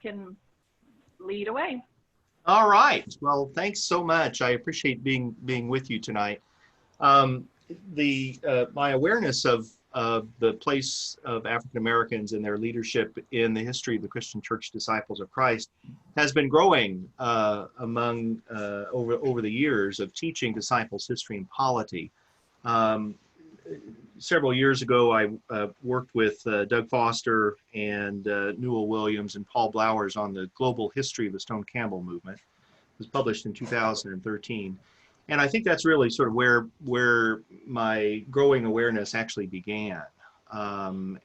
can lead away. All right. Well, thanks so much. I appreciate being with you tonight. Um, my awareness of the place of African Americans and their leadership in the history of the Christian Church Disciples of Christ has been growing over the years of teaching disciples history and polity. Several years ago, I worked with Doug Foster and Newell Williams and Paul Blowers on the global history of the Stone Campbell movement. It was published in 2013. And I think that's really sort of where my growing awareness actually began. I'm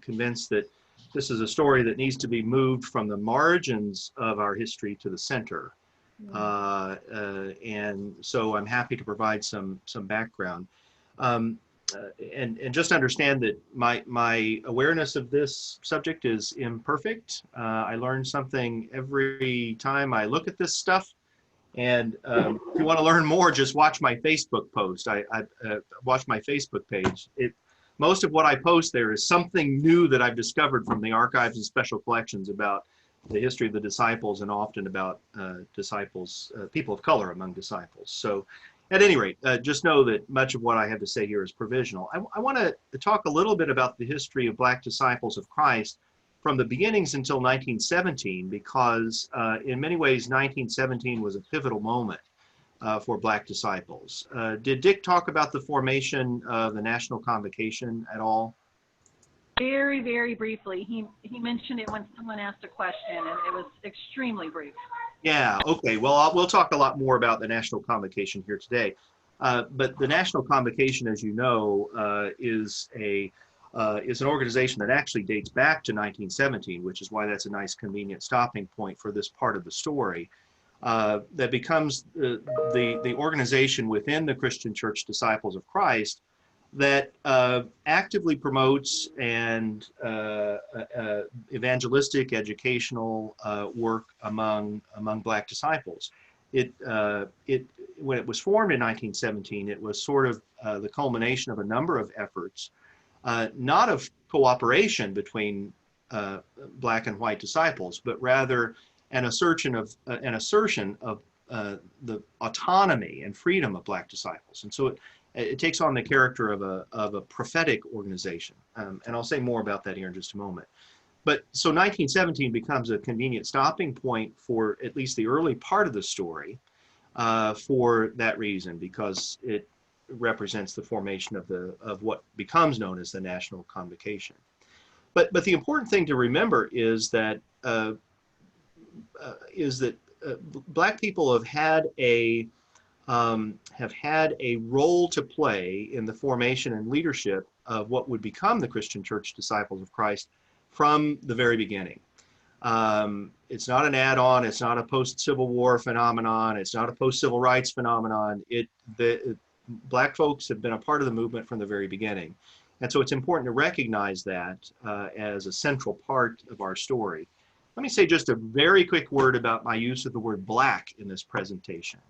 convinced that this is a story that needs to be moved from the margins of our history to the center. And so I'm happy to provide some background. And just understand that my awareness of this subject is imperfect. I learn something every time I look at this stuff. And if you want to learn more, just watch my Facebook post. I watch my Facebook page. Most of what I post there is something new that I've discovered from the archives and special collections about the history of the disciples, and often about disciples, people of color among disciples. So at any rate, just know that much of what I have to say here is provisional. I want to talk a little bit about the history of Black disciples of Christ from the beginnings until 1917, because in many ways 1917 was a pivotal moment for Black disciples. Did Dick talk about the formation of the National Convocation at all? Very, very briefly. He mentioned it when someone asked a question, and it was extremely brief. Yeah, okay. Well, we'll talk a lot more about the National Convocation here today. But the National Convocation, as you know, is an organization that actually dates back to 1917, which is why that's a nice convenient stopping point for this part of the story. That becomes the organization within the Christian Church Disciples of Christ that actively promotes and evangelistic, educational work among Black disciples. When it was formed in 1917, it was sort of the culmination of a number of efforts, not of cooperation between Black and white disciples, but rather an assertion of the autonomy and freedom of Black disciples. And so it takes on the character of a prophetic organization. And I'll say more about that here in just a moment. But so 1917 becomes a convenient stopping point for at least the early part of the story for that reason, because it represents the formation of what becomes known as the National Convocation. But the important thing to remember is that Black people have had a role to play in the formation and leadership of what would become the Christian Church Disciples of Christ from the very beginning. It's not an add-on. It's not a post-Civil War phenomenon. It's not a post-Civil Rights phenomenon. Black folks have been a part of the movement from the very beginning. And so it's important to recognize that as a central part of our story. Let me say just a very quick word about my use of the word Black in this presentation.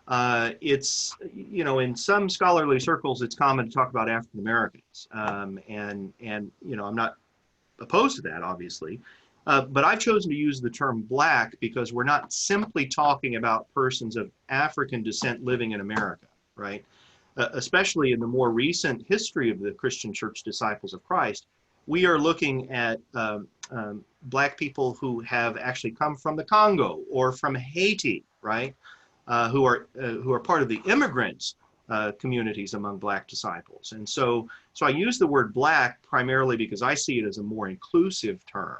It's, in some scholarly circles, it's common to talk about African Americans. And I'm not opposed to that, obviously. But I've chosen to use the term Black because we're not simply talking about persons of African descent living in America, right? Especially in the more recent history of the Christian Church Disciples of Christ, we are looking at Black people who have actually come from the Congo or from Haiti, right? Who are part of the immigrant communities among Black disciples. And so I use the word Black primarily because I see it as a more inclusive term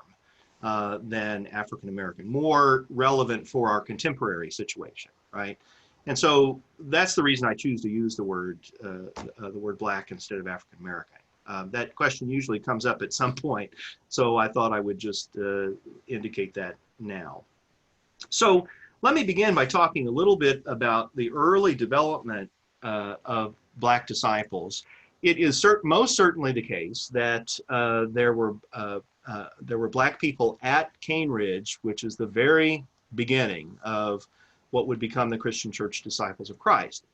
than African American, more relevant for our contemporary situation, right? And so that's the reason I choose to use the word Black instead of African American. That question usually comes up at some point, so I thought I would just indicate that now. So let me begin by talking a little bit about the early development of Black disciples. It is most certainly the case that there were Black people at Cane Ridge, which is the very beginning of what would become the Christian Church Disciples of Christ.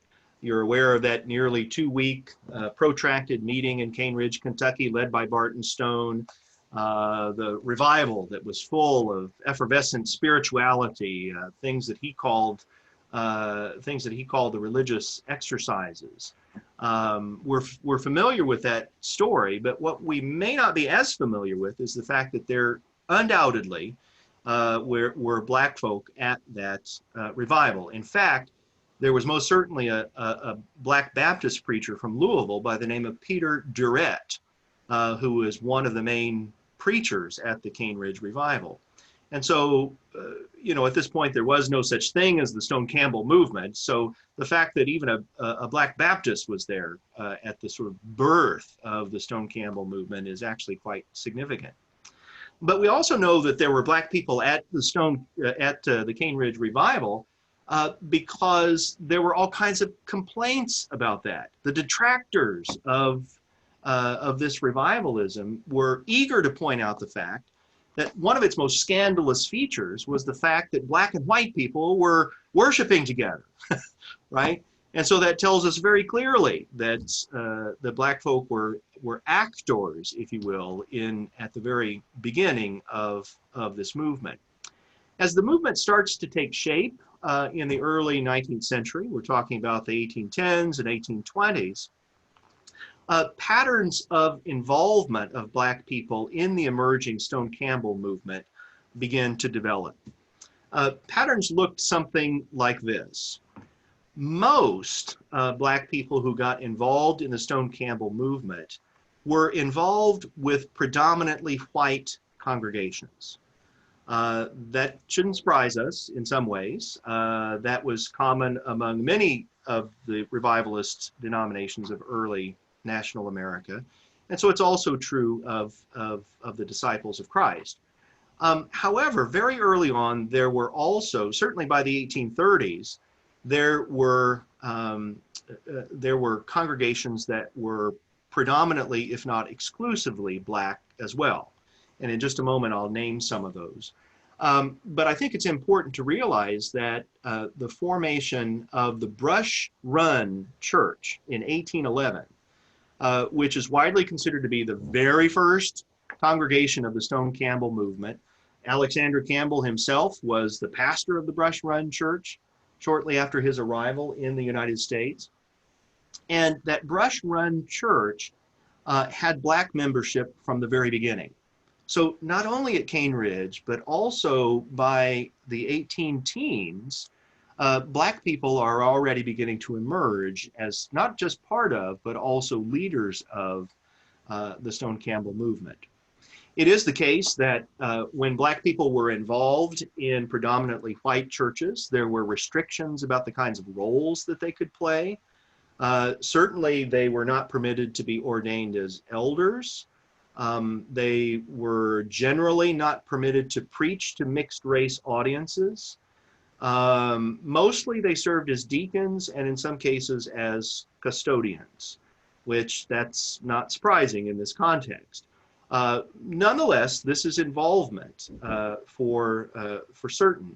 You're aware of that nearly 2-week protracted meeting in Cane Ridge, Kentucky, led by Barton Stone, the revival that was full of effervescent spirituality, things that he called the religious exercises. We're familiar with that story, but what we may not be as familiar with is the fact that there undoubtedly were black folk at that revival. In fact, there was most certainly a black Baptist preacher from Louisville by the name of Peter Durrett, who was one of the main preachers at the Cane Ridge revival. And so, at this point, there was no such thing as the Stone Campbell movement. So the fact that even a black Baptist was there at the sort of birth of the Stone Campbell movement is actually quite significant. But we also know that there were black people at the Cane Ridge revival because there were all kinds of complaints about that. The detractors of this revivalism were eager to point out the fact that one of its most scandalous features was the fact that black and white people were worshiping together, right? And so that tells us very clearly that the black folk were actors, if you will, at the very beginning of this movement. As the movement starts to take shape in the early 19th century, we're talking about the 1810s and 1820s, patterns of involvement of black people in the emerging Stone Campbell movement begin to develop. Patterns looked something like this. Most black people who got involved in the Stone Campbell movement were involved with predominantly white congregations. That shouldn't surprise us in some ways. That was common among many of the revivalist denominations of early national America. And so it's also true of the disciples of Christ. However, very early on, there were also, certainly by the 1830s, there were congregations that were predominantly, if not exclusively, black as well. And in just a moment, I'll name some of those. But I think it's important to realize that the formation of the Brush Run Church in 1811, which is widely considered to be the very first congregation of the Stone Campbell movement. Alexander Campbell himself was the pastor of the Brush Run Church shortly after his arrival in the United States. And that Brush Run Church had black membership from the very beginning. So not only at Cane Ridge, but also by the 18-teens, black people are already beginning to emerge as not just part of, but also leaders of the Stone Campbell movement. It is the case that when black people were involved in predominantly white churches, there were restrictions about the kinds of roles that they could play. Certainly, they were not permitted to be ordained as elders. They were generally not permitted to preach to mixed race audiences. Mostly they served as deacons and in some cases as custodians, which that's not surprising in this context. Nonetheless, this is involvement for certain.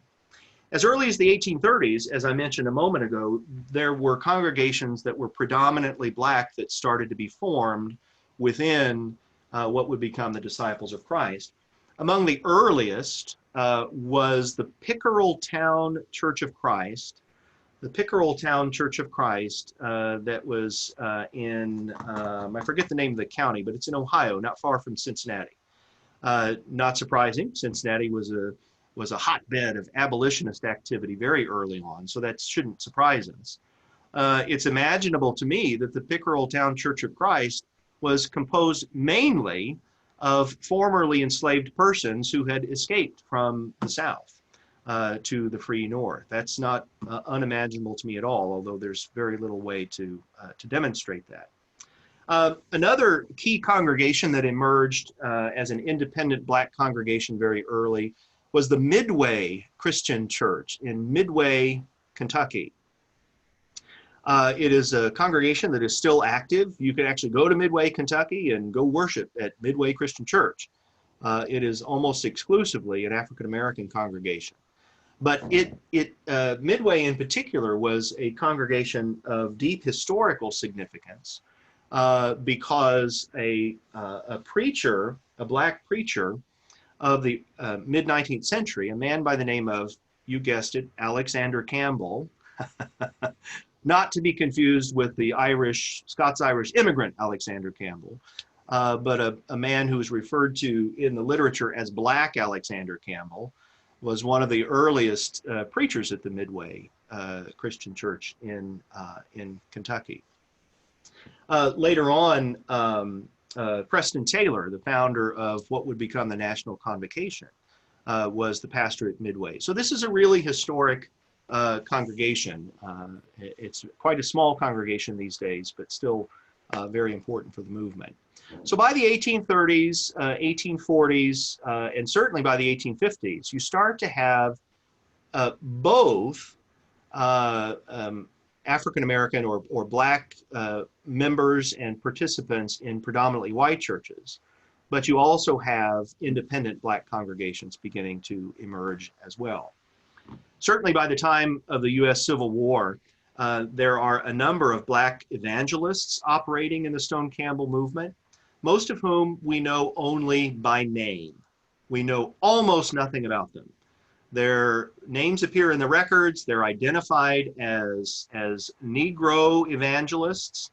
As early as the 1830s, as I mentioned a moment ago, there were congregations that were predominantly black that started to be formed within what would become the Disciples of Christ. Among the earliest was the Pickerel Town Church of Christ. The Pickerel Town Church of Christ that was in, I forget the name of the county, but it's in Ohio, not far from Cincinnati. Not surprising, Cincinnati was a hotbed of abolitionist activity very early on, so that shouldn't surprise us. It's imaginable to me that the Pickerel Town Church of Christ was composed mainly of formerly enslaved persons who had escaped from the South to the free North. That's not unimaginable to me at all, although there's very little way to demonstrate that. Another key congregation that emerged as an independent black congregation very early was the Midway Christian Church in Midway, Kentucky. It is a congregation that is still active. You can actually go to Midway, Kentucky and go worship at Midway Christian Church. It is almost exclusively an African-American congregation. But Midway in particular was a congregation of deep historical significance because a preacher a black preacher of the mid-19th century, a man by the name of, you guessed it, Alexander Campbell, not to be confused with the Scots-Irish immigrant Alexander Campbell, but a man who is referred to in the literature as Black Alexander Campbell, was one of the earliest preachers at the Midway Christian Church in Kentucky. Later on, Preston Taylor, the founder of what would become the National Convocation, was the pastor at Midway. So this is a really historic congregation. It's quite a small congregation these days, but still very important for the movement. So by the 1830s, 1840s, and certainly by the 1850s, you start to have both African-American or black members and participants in predominantly white churches, but you also have independent black congregations beginning to emerge as well. Certainly by the time of the U.S. Civil War, there are a number of black evangelists operating in the Stone Campbell movement, most of whom we know only by name. We know almost nothing about them. Their names appear in the records. They're identified as Negro evangelists,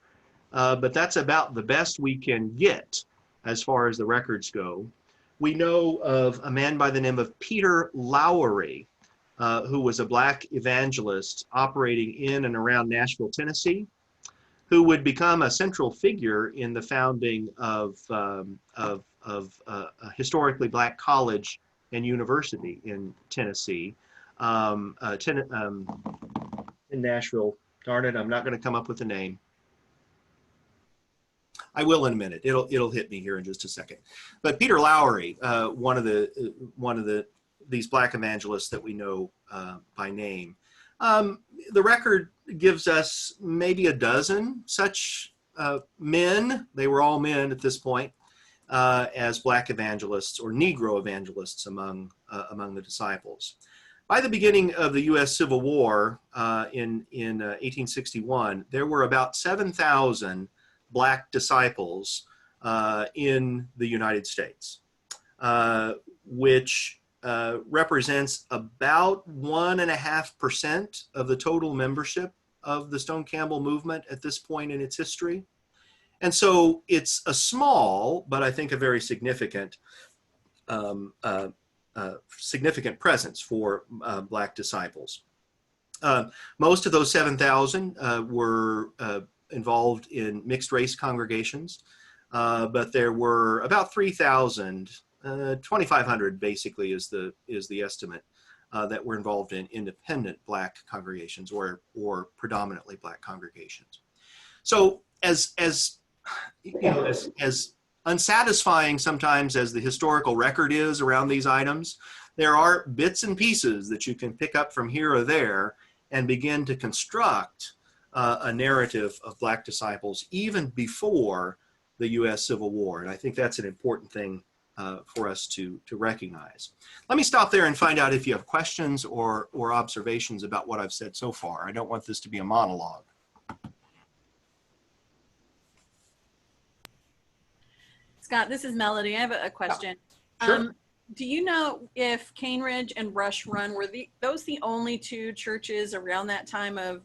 but that's about the best we can get as far as the records go. We know of a man by the name of Peter Lowry, who was a black evangelist operating in and around Nashville, Tennessee, who would become a central figure in the founding of a historically black college and university in Tennessee, in Nashville. Darn it, I'm not going to come up with the name. I will in a minute. It'll hit me here in just a second. But Peter Lowry, one of these black evangelists that we know by name. The record gives us maybe a dozen such men. They were all men at this point, as black evangelists or Negro evangelists among the disciples. By the beginning of the U.S. Civil War in 1861, there were about 7,000 black disciples in the United States, which represents about 1.5% of the total membership of the Stone Campbell movement at this point in its history. And so it's a small, but I think a very significant presence for black disciples. Most of those 7,000 were involved in mixed race congregations, but there were about 3,000, 2,500 basically is the estimate, that were involved in independent black congregations or predominantly black congregations. So as unsatisfying sometimes as the historical record is around these items, there are bits and pieces that you can pick up from here or there and begin to construct a narrative of black disciples even before the U.S. Civil War. And I think that's an important thing for us to recognize. Let me stop there and find out if you have questions or observations about what I've said so far. I don't want this to be a monologue. Scott, this is Melody. I have a question. Sure. Do you know if Cane Ridge and Rush Run, were those the only two churches around that time of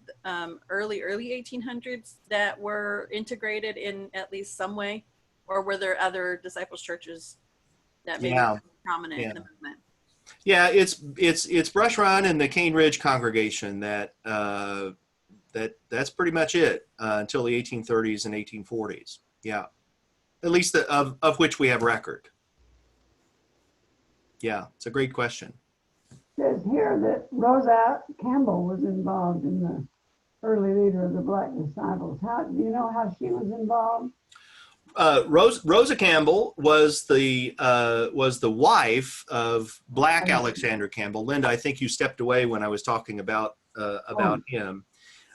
early 1800s that were integrated in at least some way? Or were there other disciples churches that maybe were prominent in the movement? Yeah, it's Brush Run and the Cane Ridge congregation that's pretty much it until the 1830s and 1840s. Yeah, at least of which we have record. Yeah, it's a great question. It says here that Rosa Campbell was involved in the early leader of the black disciples. Do you know how she was involved? Rosa Campbell was the wife of Black Alexander Campbell. Linda, I think you stepped away when I was talking about him.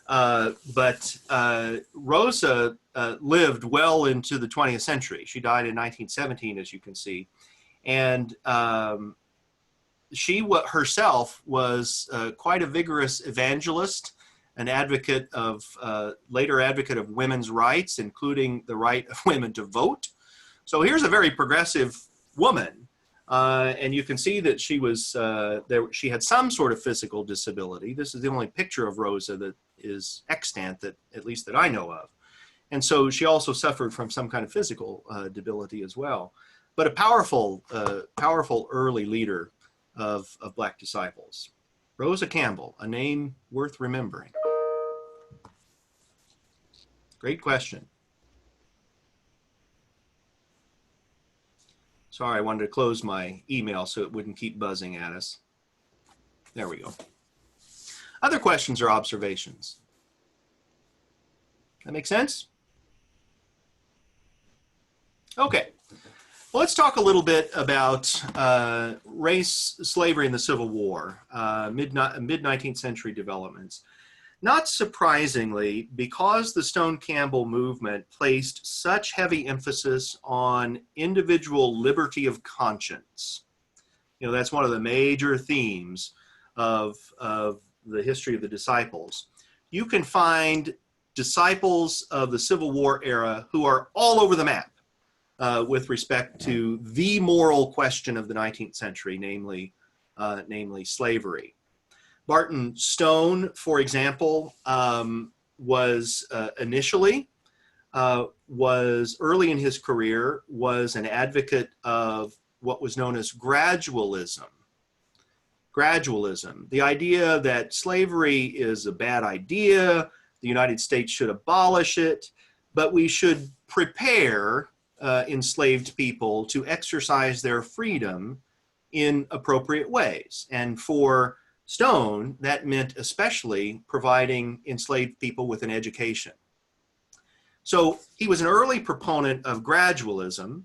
But Rosa lived well into the 20th century. She died in 1917, as you can see. And she herself was quite a vigorous evangelist, an advocate later advocate of women's rights, including the right of women to vote. So here's a very progressive woman. And you can see that she was she had some sort of physical disability. This is the only picture of Rosa that is extant, that at least that I know of. And so she also suffered from some kind of physical debility as well. But a powerful early leader of Black disciples. Rosa Campbell, a name worth remembering. Great question. Sorry, I wanted to close my email so it wouldn't keep buzzing at us. There we go. Other questions or observations? That make sense? Okay. Well, let's talk a little bit about race, slavery, and the Civil War, mid-19th century developments. Not surprisingly, because the Stone-Campbell movement placed such heavy emphasis on individual liberty of conscience. You know, that's one of the major themes of the history of the disciples. You can find disciples of the Civil War era who are all over the map with respect to the moral question of the 19th century, namely slavery. Barton Stone, for example, was initially, was early in his career, was an advocate of what was known as gradualism. Gradualism, the idea that slavery is a bad idea, the United States should abolish it, but we should prepare enslaved people to exercise their freedom in appropriate ways. And for Stone, that meant especially providing enslaved people with an education. So he was an early proponent of gradualism.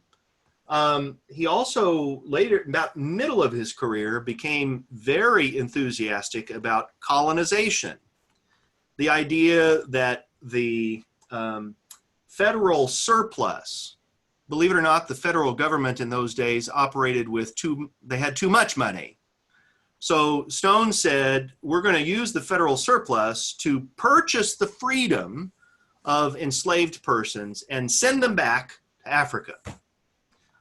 He also later, about middle of his career, became very enthusiastic about colonization. The idea that the federal surplus, believe it or not, the federal government in those days operated with they had too much money. So Stone said, we're going to use the federal surplus to purchase the freedom of enslaved persons and send them back to Africa.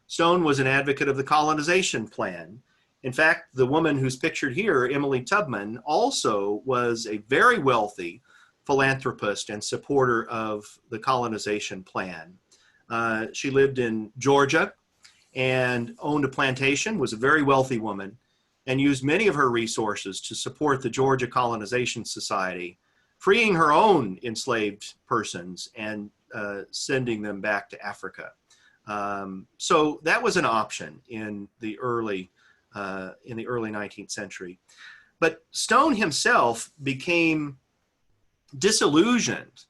Stone was an advocate of the colonization plan. In fact, the woman who's pictured here, Emily Tubman, also was a very wealthy philanthropist and supporter of the colonization plan. She lived in Georgia and owned a plantation, was a very wealthy woman, and used many of her resources to support the Georgia Colonization Society, freeing her own enslaved persons and sending them back to Africa. So that was an option in the early 19th century. But Stone himself became disillusioned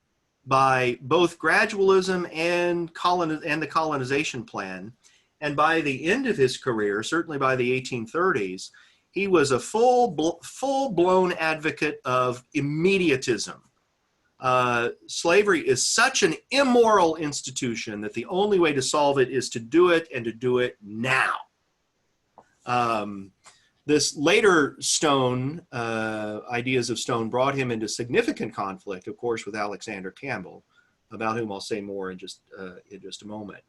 by both gradualism and the colonization plan. And by the end of his career, certainly by the 1830s, he was a full-blown advocate of immediatism. Slavery is such an immoral institution that the only way to solve it is to do it, and to do it now. This later Stone, ideas of Stone, brought him into significant conflict, of course, with Alexander Campbell, about whom I'll say more in just a moment.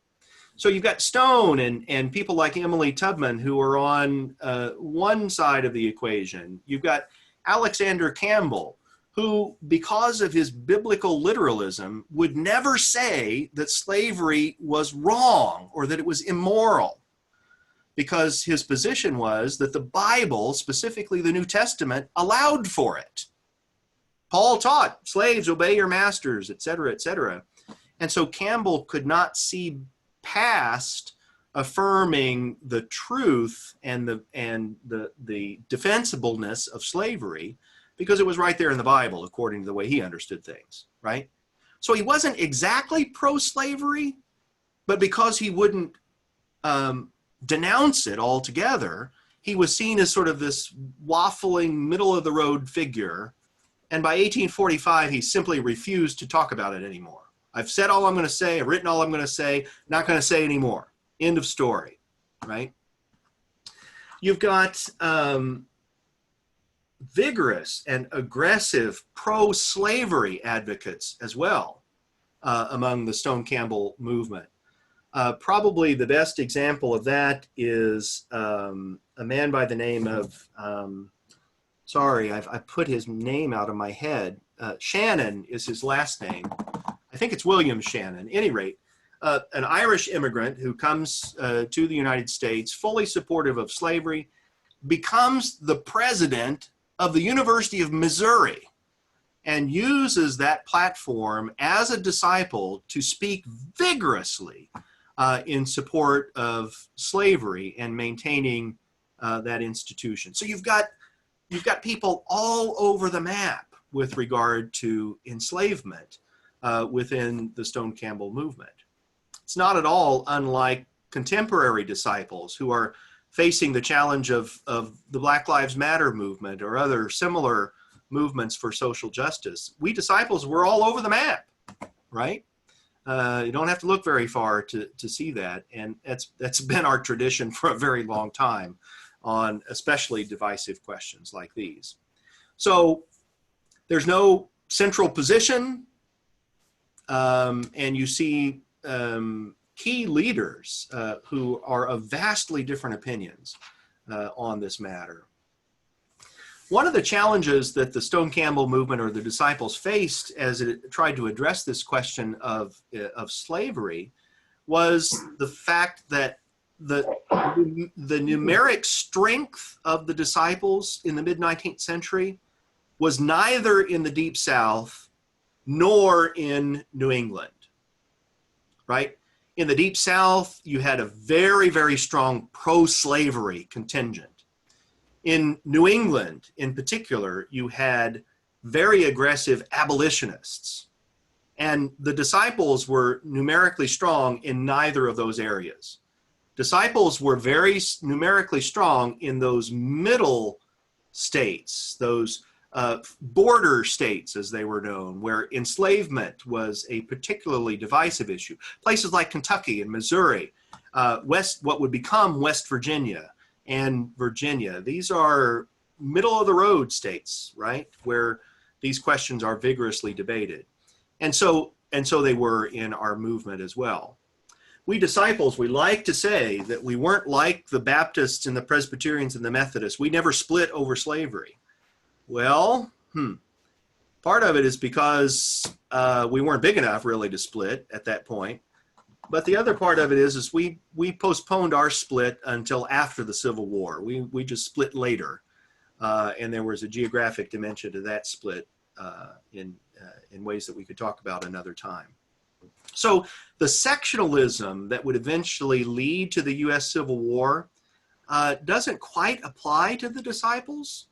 So you've got Stone and people like Emily Tubman who are on one side of the equation. You've got Alexander Campbell, who, because of his biblical literalism, would never say that slavery was wrong or that it was immoral, because his position was that the Bible, specifically the New Testament, allowed for it. Paul taught, slaves, obey your masters, etc., etc. And so Campbell could not see past affirming the truth and the defensibleness of slavery, because it was right there in the Bible, according to the way he understood things, right? So he wasn't exactly pro-slavery, but because he wouldn't denounce it altogether, he was seen as sort of this waffling, middle-of-the-road figure. And by 1845, he simply refused to talk about it anymore. I've said all I'm going to say, I've written all I'm going to say, not going to say anymore. End of story, right? You've got vigorous and aggressive pro-slavery advocates as well among the Stone-Campbell movement. Probably the best example of that is a man by the name of, sorry, I put his name out of my head. Shannon is his last name. I think it's William Shannon. At any rate, an Irish immigrant who comes to the United States, fully supportive of slavery, becomes the president of the University of Missouri and uses that platform as a disciple to speak vigorously in support of slavery and maintaining that institution. So you've got people all over the map with regard to enslavement within the Stone Campbell movement. It's not at all unlike contemporary disciples who are facing the challenge of the Black Lives Matter movement or other similar movements for social justice. We disciples were all over the map, right? You don't have to look very far to see that. And that's been our tradition for a very long time on especially divisive questions like these. So there's no central position, and you see key leaders who are of vastly different opinions on this matter. One of the challenges that the Stone Campbell movement or the disciples faced as it tried to address this question of slavery was the fact that the numeric strength of the disciples in the mid-19th century was neither in the Deep South nor in New England, right? In the Deep South, you had a very, very strong pro-slavery contingent. In New England, in particular, you had very aggressive abolitionists. And the disciples were numerically strong in neither of those areas. Disciples were very numerically strong in those middle states, those border states, as they were known, where enslavement was a particularly divisive issue. Places like Kentucky and Missouri, what would become West Virginia and Virginia. These are middle of the road states, right, where these questions are vigorously debated. And so they were in our movement as well. We disciples, we like to say that we weren't like the Baptists and the Presbyterians and the Methodists. We never split over slavery. Well, part of it is because we weren't big enough really to split at that point. But the other part of it is we postponed our split until after the Civil War. We just split later. And there was a geographic dimension to that split in ways that we could talk about another time. So the sectionalism that would eventually lead to the U.S. Civil War doesn't quite apply to the disciples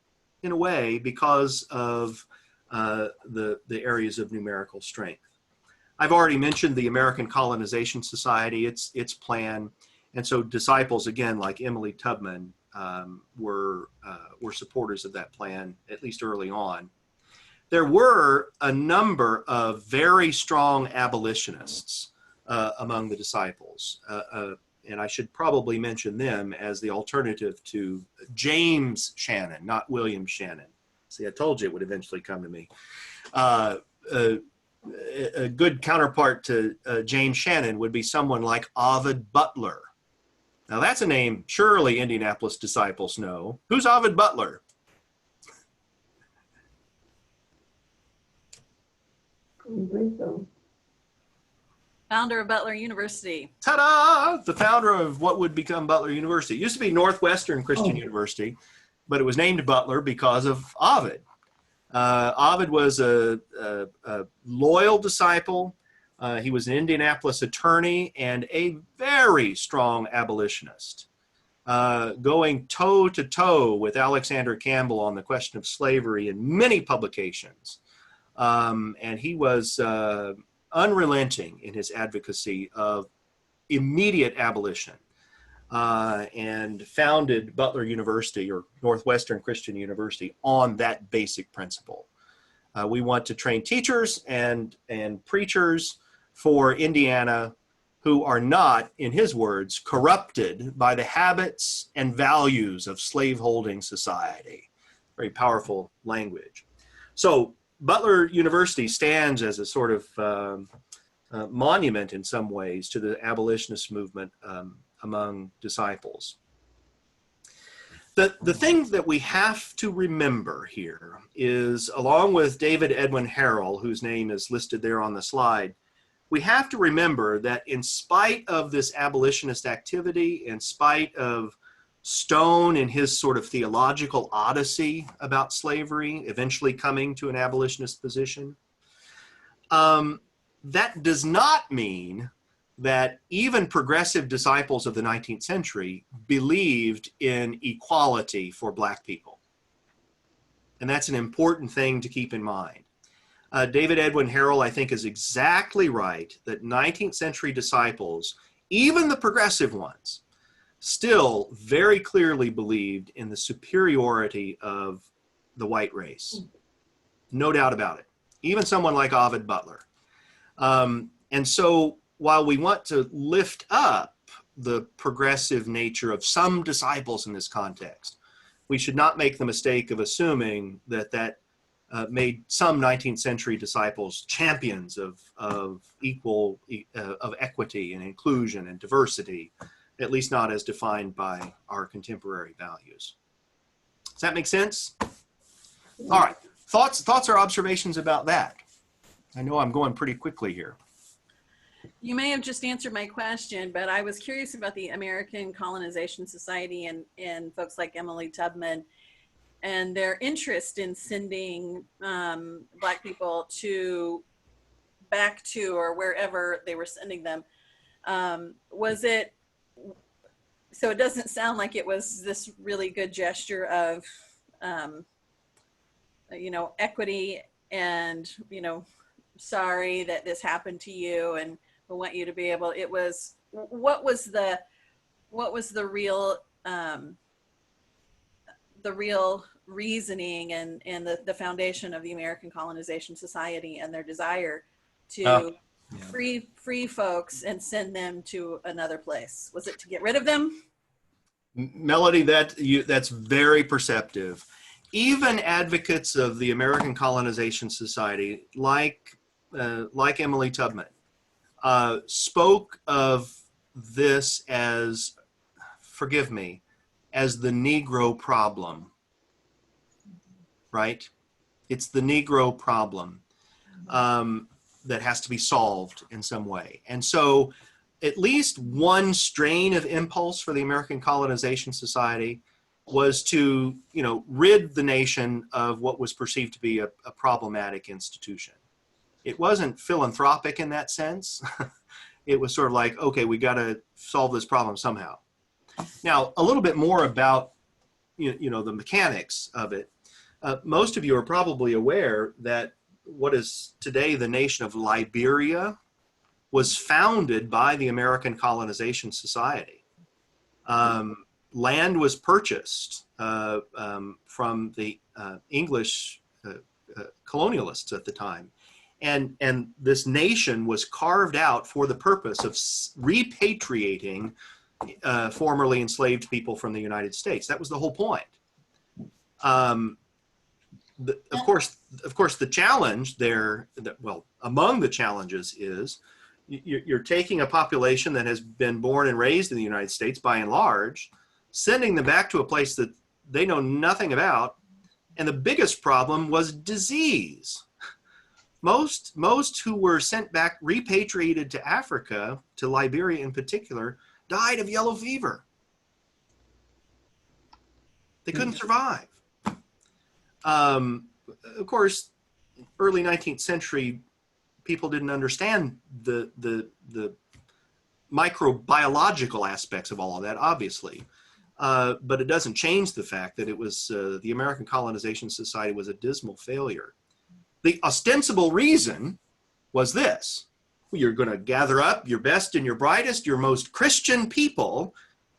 in a way because of the areas of numerical strength. I've already mentioned the American Colonization Society, its plan, and so disciples, again, like Emily Tubman, were supporters of that plan, at least early on. There were a number of very strong abolitionists among the disciples, and I should probably mention them as the alternative to James Shannon, not William Shannon. See, I told you it would eventually come to me. A good counterpart to James Shannon would be someone like Ovid Butler. Now that's a name surely Indianapolis disciples know. Who's Ovid Butler? I think so. Founder of Butler University. Ta-da! The founder of what would become Butler University. It used to be Northwestern Christian University, but it was named Butler because of Ovid. Ovid was a loyal disciple. He was an Indianapolis attorney and a very strong abolitionist, going toe to toe with Alexander Campbell on the question of slavery in many publications. And he was unrelenting in his advocacy of immediate abolition, and founded Butler University, or Northwestern Christian University, on that basic principle. We want to train teachers and preachers for Indiana who are not, in his words, corrupted by the habits and values of slaveholding society. Very powerful language. So Butler University stands as a sort of monument in some ways to the abolitionist movement among disciples. The thing that we have to remember here is, along with David Edwin Harrell, whose name is listed there on the slide, we have to remember that in spite of this abolitionist activity, in spite of Stone and his sort of theological odyssey about slavery, eventually coming to an abolitionist position, that does not mean that even progressive disciples of the 19th century believed in equality for Black people. And that's an important thing to keep in mind. David Edwin Harrell, I think, is exactly right that 19th century disciples, even the progressive ones, still very clearly believed in the superiority of the white race. No doubt about it. Even someone like Ovid Butler. And so while we want to lift up the progressive nature of some disciples in this context, we should not make the mistake of assuming that that made some 19th century disciples champions of equity and inclusion and diversity, at least not as defined by our contemporary values. Does that make sense? All right, thoughts or observations about that? I know I'm going pretty quickly here. You may have just answered my question, but I was curious about the American Colonization Society and folks like Emily Tubman and their interest in sending Black people back to or wherever they were sending them. Was it, so it doesn't sound like it was this really good gesture of, equity and, sorry that this happened to you and we want you to be able, it was, what was the real reasoning and the foundation of the American Colonization Society and their desire to free folks and send them to another place? Was it to get rid of them? Melody, that's very perceptive. Even advocates of the American Colonization Society, like Emily Tubman, spoke of this as, forgive me, as the Negro problem, right? It's the Negro problem that has to be solved in some way. And so at least one strain of impulse for the American Colonization Society was to, rid the nation of what was perceived to be a problematic institution. It wasn't philanthropic in that sense. It was sort of like, okay, we got to solve this problem somehow. Now, a little bit more about, the mechanics of it. Most of you are probably aware that what is today the nation of Liberia was founded by the American Colonization Society. Land was purchased from the English colonialists at the time. And this nation was carved out for the purpose of repatriating formerly enslaved people from the United States. That was the whole point. Of course, the challenge there, among the challenges is you're taking a population that has been born and raised in the United States by and large, sending them back to a place that they know nothing about. And the biggest problem was disease. Most who were sent back, repatriated to Africa, to Liberia in particular, died of yellow fever. They couldn't survive. Of course, early 19th century people didn't understand the microbiological aspects of all of that, obviously. But it doesn't change the fact that it was the American Colonization Society was a dismal failure. The ostensible reason was this: you're going to gather up your best and your brightest, your most Christian people,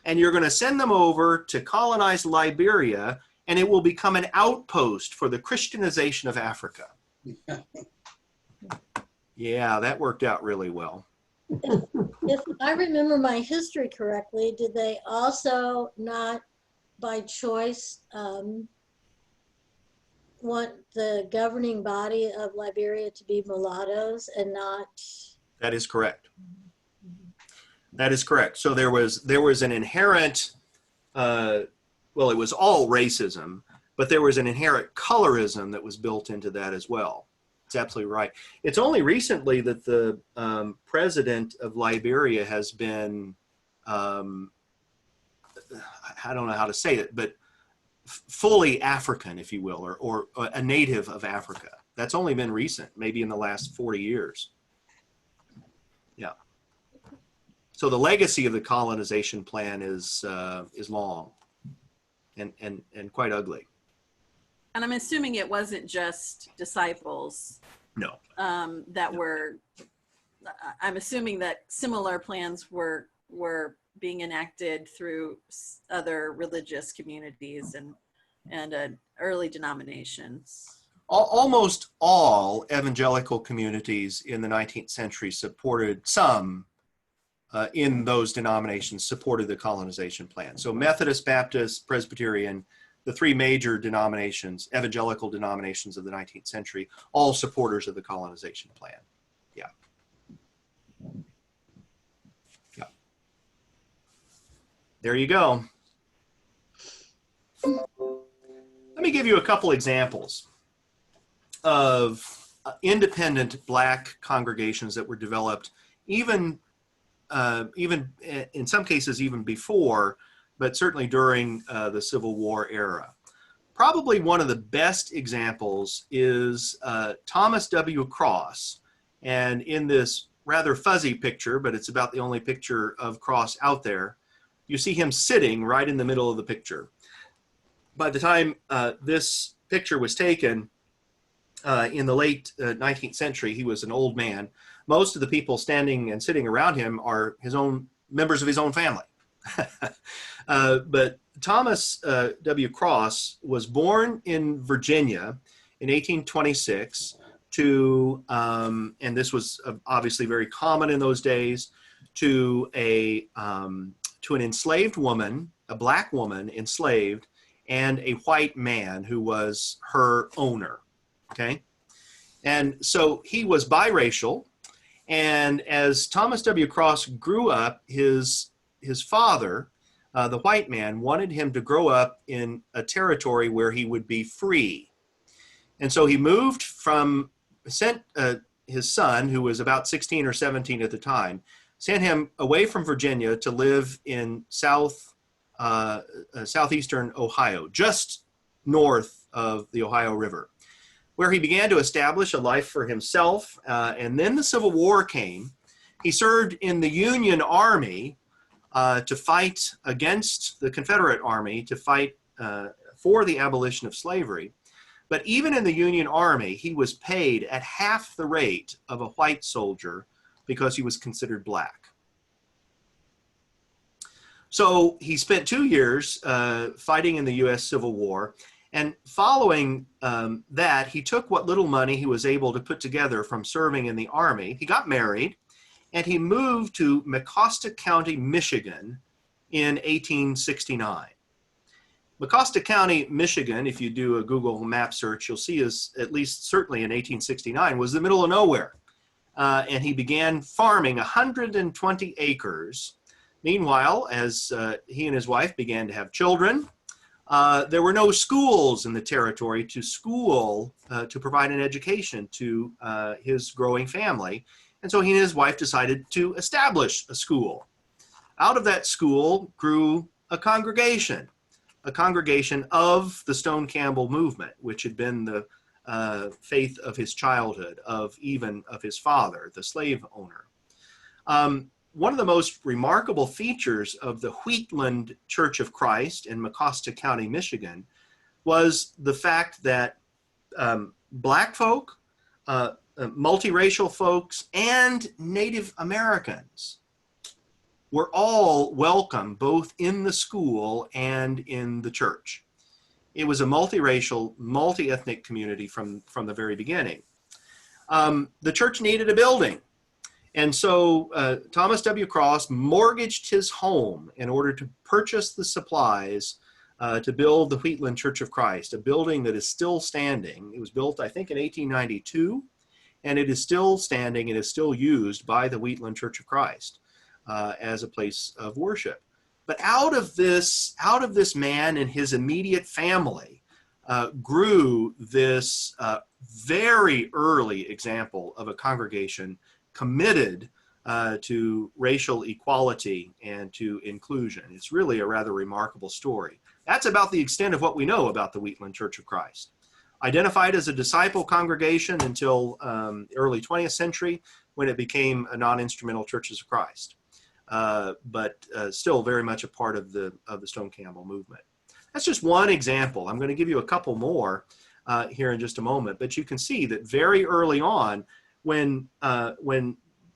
and you're going to send them over to colonize Liberia, and it will become an outpost for the Christianization of Africa. Yeah, that worked out really well. If I remember my history correctly, did they also not by choice want the governing body of Liberia to be mulattoes and not That is correct. That is correct. So there was an inherent, well, it was all racism, but there was an inherent colorism that was built into that as well. It's absolutely right. It's only recently that the president of Liberia has been, I don't know how to say it, but fully African, if you will, or a native of Africa. That's only been recent, maybe in the last 40 years. Yeah. So the legacy of the colonization plan is long and quite ugly. And I'm assuming it wasn't just disciples. No. That were. I'm assuming that similar plans were being enacted through other religious communities and early denominations. Almost all evangelical communities in the 19th century supported some. In those denominations supported the colonization plan. So Methodist, Baptist, Presbyterian, the three major denominations, evangelical denominations of the 19th century, all supporters of the colonization plan. Yeah. Yeah. There you go. Let me give you a couple examples of independent Black congregations that were developed even in some cases even before, but certainly during the Civil War era. Probably one of the best examples is Thomas W. Cross. And in this rather fuzzy picture, but it's about the only picture of Cross out there, you see him sitting right in the middle of the picture. By the time this picture was taken in the late 19th century, he was an old man. Most of the people standing and sitting around him are his own members of his own family. But Thomas W. Cross was born in Virginia in 1826 to, and this was obviously very common in those days, to an enslaved woman, a Black woman enslaved, and a white man who was her owner. Okay, and so he was biracial. And as Thomas W. Cross grew up, his father, the white man, wanted him to grow up in a territory where he would be free. And so he sent his son, who was about 16 or 17 at the time, sent him away from Virginia to live in southeastern Ohio, just north of the Ohio River, where he began to establish a life for himself. And then the Civil War came. He served in the Union Army to fight against the Confederate Army, to fight for the abolition of slavery. But even in the Union Army, he was paid at half the rate of a white soldier because he was considered Black. So he spent 2 years fighting in the U.S. Civil War. And following that, he took what little money he was able to put together from serving in the Army. He got married, and he moved to Mecosta County, Michigan in 1869. Mecosta County, Michigan, if you do a Google map search, you'll see is, at least certainly in 1869, was the middle of nowhere. And he began farming 120 acres. Meanwhile, as he and his wife began to have children, there were no schools in the territory to provide an education to his growing family. And so he and his wife decided to establish a school. Out of that school grew a congregation of the Stone Campbell movement, which had been the faith of his childhood, of his father, the slave owner. One of the most remarkable features of the Wheatland Church of Christ in Mecosta County, Michigan, was the fact that Black folk, multiracial folks, and Native Americans were all welcome both in the school and in the church. It was a multiracial, multi-ethnic community from the very beginning. The church needed a building. And so Thomas W. Cross mortgaged his home in order to purchase the supplies to build the Wheatland Church of Christ, a building that is still standing. It was built, I think, in 1892, and it is still standing. It is still used by the Wheatland Church of Christ as a place of worship. But out of this man and his immediate family grew this very early example of a congregation committed to racial equality and to inclusion. It's really a rather remarkable story. That's about the extent of what we know about the Wheatland Church of Christ. Identified as a disciple congregation until early 20th century, when it became a non-instrumental Churches of Christ, but still very much a part of the Stone Campbell movement. That's just one example. I'm going to give you a couple more here in just a moment, but you can see that very early on, when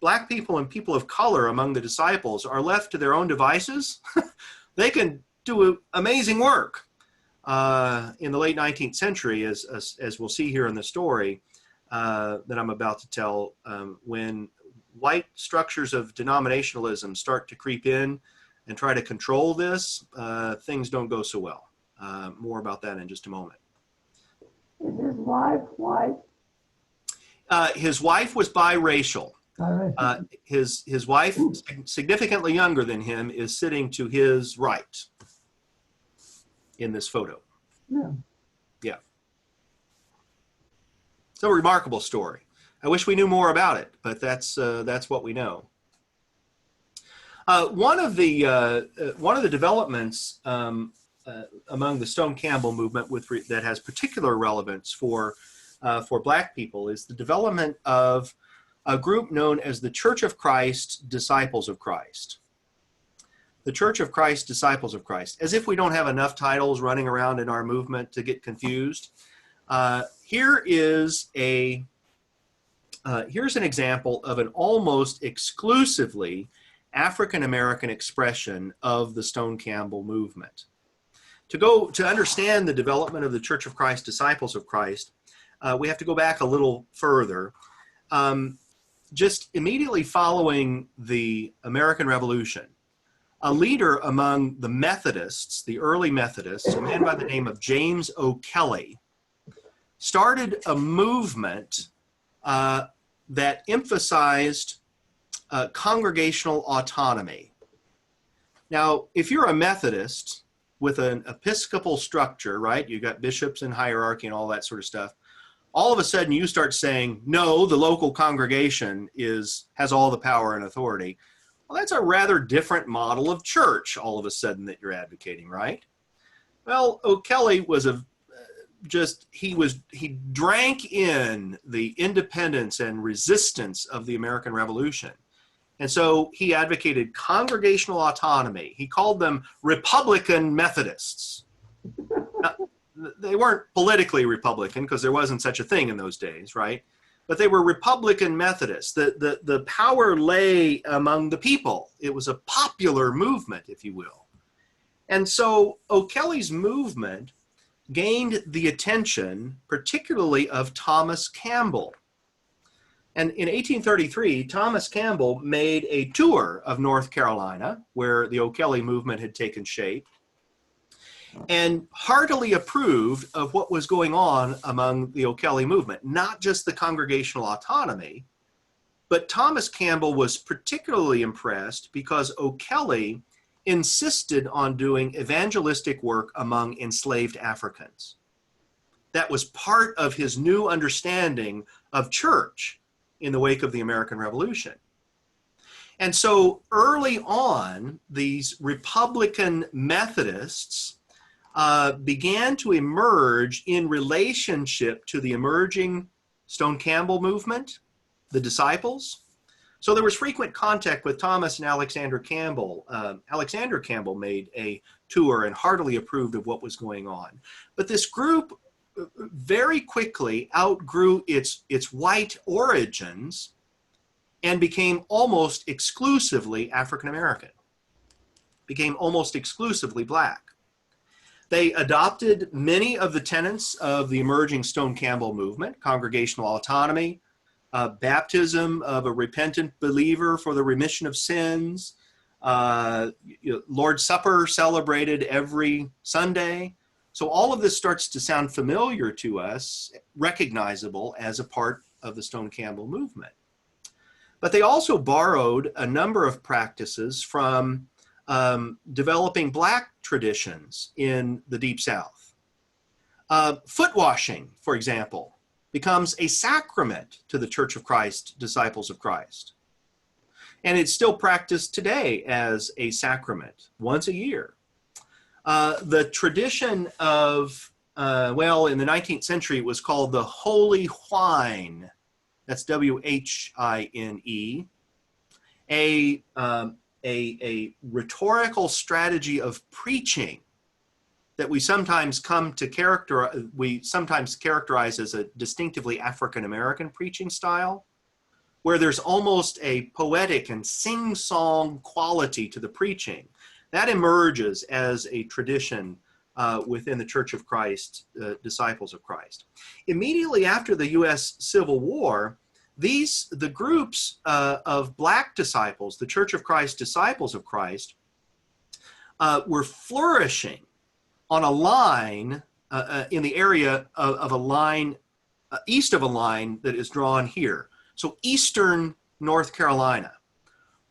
Black people and people of color among the disciples are left to their own devices, they can do amazing work. In the late 19th century, as we'll see here in the story that I'm about to tell, when white structures of denominationalism start to creep in and try to control this, things don't go so well. More about that in just a moment. Is his wife white? His wife was biracial. His wife, significantly younger than him, is sitting to his right in this photo. Yeah. It's a remarkable story. I wish we knew more about it, but that's what we know. One of the developments among the Stone Campbell movement that has particular relevance for Black people is the development of a group known as the Church of Christ, Disciples of Christ. The Church of Christ, Disciples of Christ. As if we don't have enough titles running around in our movement to get confused. Here's an example of an almost exclusively African-American expression of the Stone Campbell movement. To understand the development of the Church of Christ, Disciples of Christ, we have to go back a little further. Just immediately following the American Revolution, a leader among the Methodists, the early Methodists, a man by the name of James O'Kelly, started a movement that emphasized congregational autonomy. Now, if you're a Methodist with an Episcopal structure, right, you got bishops and hierarchy and all that sort of stuff, all of a sudden you start saying, no, the local congregation has all the power and authority. Well, that's a rather different model of church all of a sudden that you're advocating, right? Well, O'Kelly was he drank in the independence and resistance of the American Revolution. And so he advocated congregational autonomy. He called them Republican Methodists. Now, they weren't politically Republican because there wasn't such a thing in those days, right? But they were Republican Methodists. The power lay among the people. It was a popular movement, if you will. And so O'Kelly's movement gained the attention, particularly of Thomas Campbell. And in 1833, Thomas Campbell made a tour of North Carolina, where the O'Kelly movement had taken shape, and heartily approved of what was going on among the O'Kelly movement, not just the congregational autonomy, but Thomas Campbell was particularly impressed because O'Kelly insisted on doing evangelistic work among enslaved Africans. That was part of his new understanding of church in the wake of the American Revolution. And so early on, these Republican Methodists began to emerge in relationship to the emerging Stone Campbell movement, the disciples. So there was frequent contact with Thomas and Alexander Campbell. Alexander Campbell made a tour and heartily approved of what was going on. But this group very quickly outgrew its white origins and became almost exclusively African American, became almost exclusively Black. They adopted many of the tenets of the emerging Stone Campbell movement: congregational autonomy, baptism of a repentant believer for the remission of sins, Lord's Supper celebrated every Sunday. So all of this starts to sound familiar to us, recognizable as a part of the Stone Campbell movement. But they also borrowed a number of practices from developing black traditions in the Deep South. Foot washing, for example, becomes a sacrament to the Church of Christ, Disciples of Christ. And it's still practiced today as a sacrament, once a year. The tradition of, well, in the 19th century, it was called the Holy Whine. That's W-H-I-N-E. A rhetorical strategy of preaching that we sometimes characterize as a distinctively African-American preaching style, where there's almost a poetic and sing-song quality to the preaching. That emerges as a tradition within the Church of Christ, Disciples of Christ. Immediately after the U.S. Civil War, the groups of black disciples, the Church of Christ, Disciples of Christ, were flourishing on a line in the area of a line, east of a line that is drawn here. So eastern North Carolina.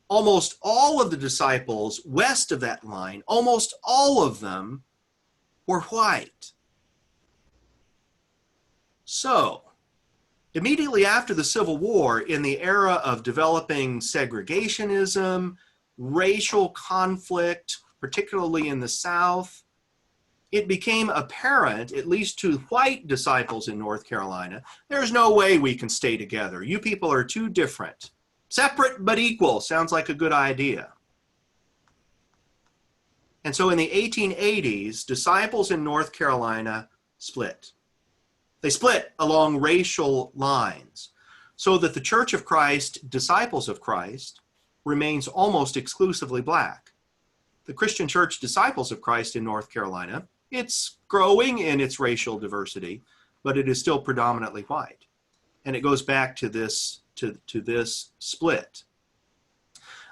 Almost all of the disciples west of that line, almost all of them were white. So, immediately after the Civil War, in the era of developing segregationism, racial conflict, particularly in the South, it became apparent, at least to white disciples in North Carolina, there's no way we can stay together. You people are too different. Separate but equal sounds like a good idea. And so in the 1880s, disciples in North Carolina split. They split along racial lines so that the Church of Christ, Disciples of Christ, remains almost exclusively black. The Christian Church, Disciples of Christ in North Carolina, it's growing in its racial diversity, but it is still predominantly white. And it goes back to this split.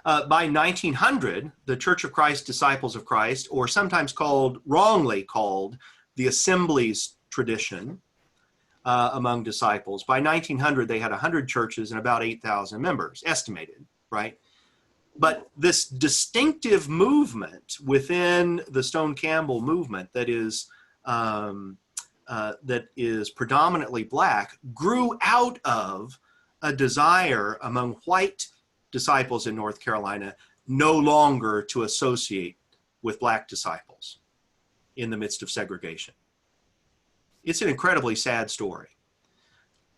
By 1900, the Church of Christ, Disciples of Christ, or sometimes wrongly called, the Assemblies tradition among disciples. By 1900, they had 100 churches and about 8,000 members, estimated, right? But this distinctive movement within the Stone Campbell movement that is predominantly black grew out of a desire among white disciples in North Carolina no longer to associate with black disciples in the midst of segregation. It's an incredibly sad story.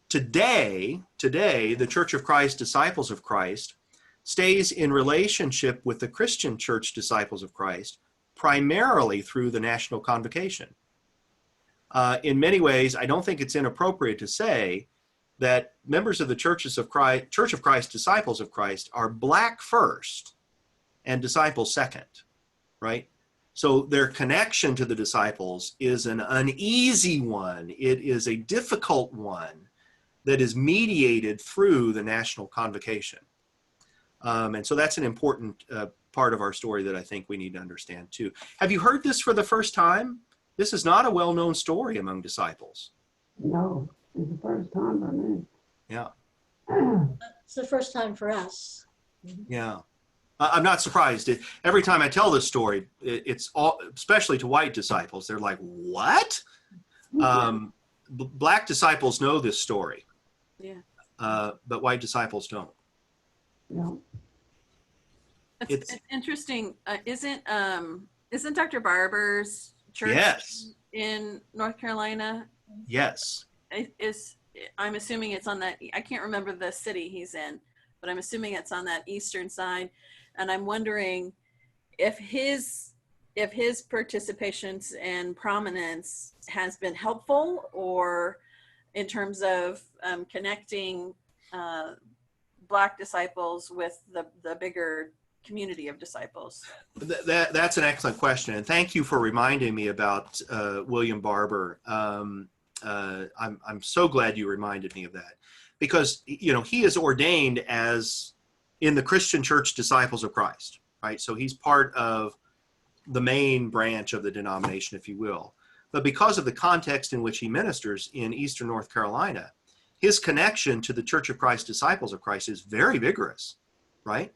Today, the Church of Christ, Disciples of Christ, stays in relationship with the Christian Church, Disciples of Christ, primarily through the National Convocation. In many ways, I don't think it's inappropriate to say that members of the Church of Christ, Disciples of Christ, are black first and disciples second, right? So their connection to the disciples is an uneasy one. It is a difficult one that is mediated through the National Convocation. And so that's an important part of our story that I think we need to understand too. Have you heard this for the first time? This is not a well-known story among disciples. No, it's the first time for me. Yeah. It's the first time for us. Yeah. I'm not surprised. Every time I tell this story, it's all, especially to white disciples, they're like, what? Black disciples know this story. Yeah. But white disciples don't. Yeah. It's interesting. Isn't Dr. Barber's church Yes. in North Carolina? Yes. I'm assuming it's on that. I can't remember the city he's in, but I'm assuming it's on that eastern side. And I'm wondering if his participations and prominence has been helpful, or in terms of connecting Black disciples with the bigger community of disciples. That's an excellent question, and thank you for reminding me about William Barber. I'm so glad you reminded me of that, because he is ordained as in the Christian Church, Disciples of Christ, right? So he's part of the main branch of the denomination, if you will. But because of the context in which he ministers in Eastern North Carolina, his connection to the Church of Christ, Disciples of Christ is very vigorous, right?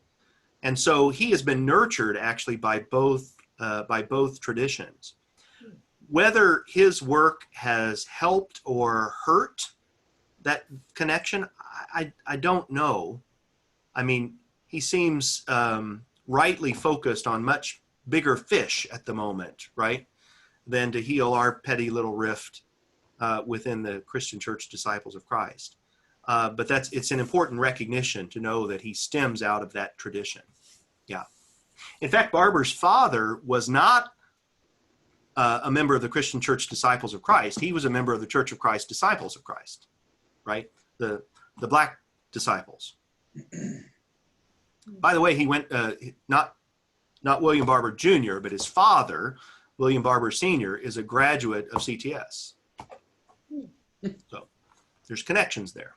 And so he has been nurtured actually by both traditions. Whether his work has helped or hurt that connection, I don't know. I mean, he seems rightly focused on much bigger fish at the moment, right, than to heal our petty little rift within the Christian Church Disciples of Christ. But it's an important recognition to know that he stems out of that tradition. Yeah. In fact, Barber's father was not a member of the Christian Church Disciples of Christ. He was a member of the Church of Christ Disciples of Christ, right? The black disciples. By the way, he went, not William Barber Jr., but his father, William Barber Sr., is a graduate of CTS. So there's connections there.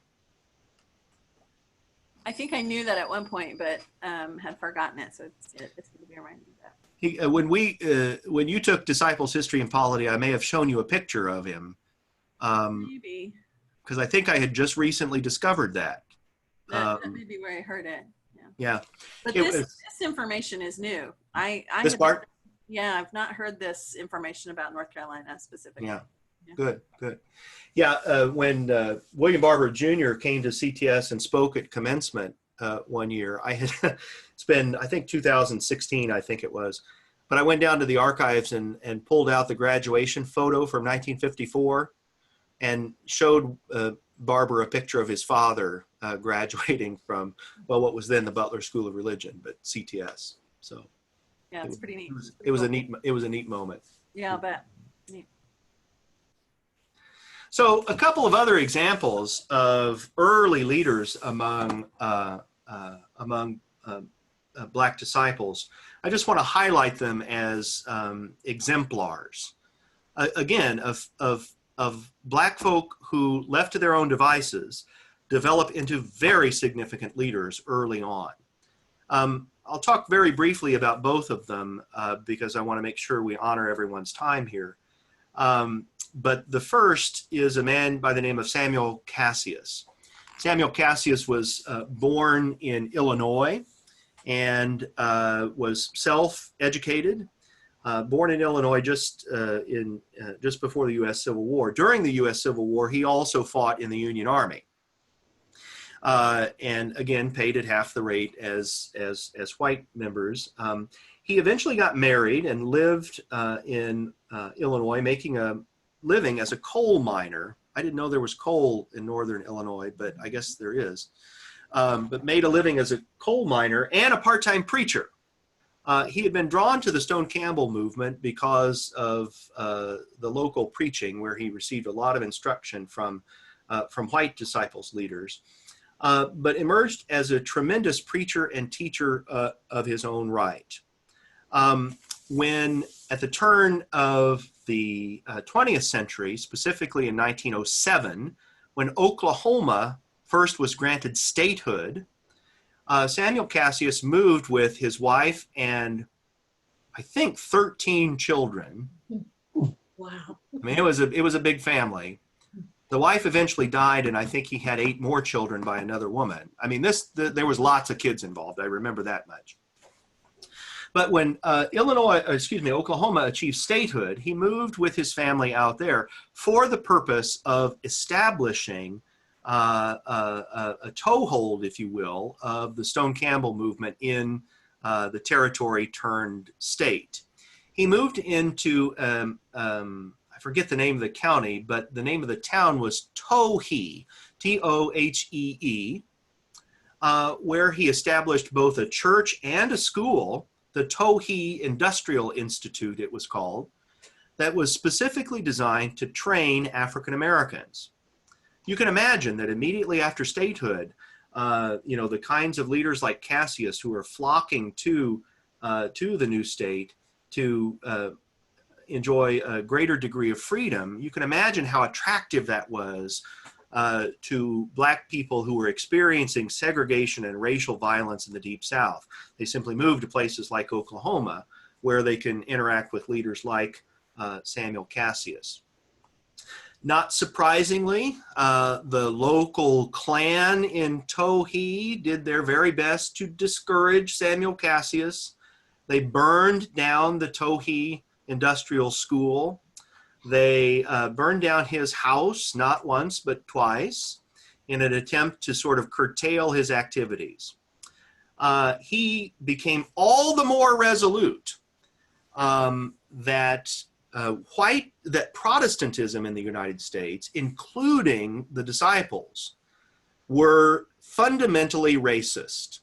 I think I knew that at one point, but had forgotten it. So it's good to be reminded of that. When you took Disciples History and Polity, I may have shown you a picture of him. Maybe. Because I think I had just recently discovered that. That may be where I heard it. Yeah. But this information is new. This part? Yeah, I've not heard this information about North Carolina specifically. Yeah. Good. Yeah, when William Barber Jr. came to CTS and spoke at commencement one year, it's been, I think 2016, I think it was, but I went down to the archives and pulled out the graduation photo from 1954 and showed Barber a picture of his father graduating from, well, what was then the Butler School of Religion, but CTS. So yeah, it's pretty neat. It was a neat moment. Yeah, I'll bet. Neat. So a couple of other examples of early leaders among black disciples. I just want to highlight them as exemplars. Again, of black folk who, left to their own devices, develop into very significant leaders early on. I'll talk very briefly about both of them because I want to make sure we honor everyone's time here. But the first is a man by the name of Samuel Cassius. Samuel Cassius was born in Illinois and was self-educated. Born in Illinois just before the U.S. Civil War. During the U.S. Civil War, he also fought in the Union Army, and again paid at half the rate as white members. He eventually got married and lived in Illinois, making a living as a coal miner. I didn't know there was coal in northern Illinois, but I guess there is. But made a living as a coal miner and a part-time preacher. He had been drawn to the Stone Campbell movement because of the local preaching, where he received a lot of instruction from white disciples leaders, but emerged as a tremendous preacher and teacher of his own right. When at the turn of the 20th century, specifically in 1907, when Oklahoma first was granted statehood, Samuel Cassius moved with his wife and I think 13 children. Wow. I mean, it was a big family. The wife eventually died, and I think he had 8 more children by another woman. I mean, there was lots of kids involved. I remember that much. But when Oklahoma achieved statehood, he moved with his family out there for the purpose of establishing a toehold, if you will, of the Stone Campbell movement in the territory turned state. He moved into, I forget the name of the county, but the name of the town was Tohi, Tohee, where he established both a church and a school, the Tohi Industrial Institute, it was called, that was specifically designed to train African Americans. You can imagine that immediately after statehood, the kinds of leaders like Cassius who are flocking to the new state to enjoy a greater degree of freedom, you can imagine how attractive that was to black people who were experiencing segregation and racial violence in the Deep South. They simply moved to places like Oklahoma, where they can interact with leaders like Samuel Cassius. Not surprisingly, the local clan in Tohi did their very best to discourage Samuel Cassius. They burned down the Tohi Industrial School. They burned down his house, not once, but twice, in an attempt to sort of curtail his activities. He became all the more resolute that Protestantism in the United States, including the disciples, were fundamentally racist.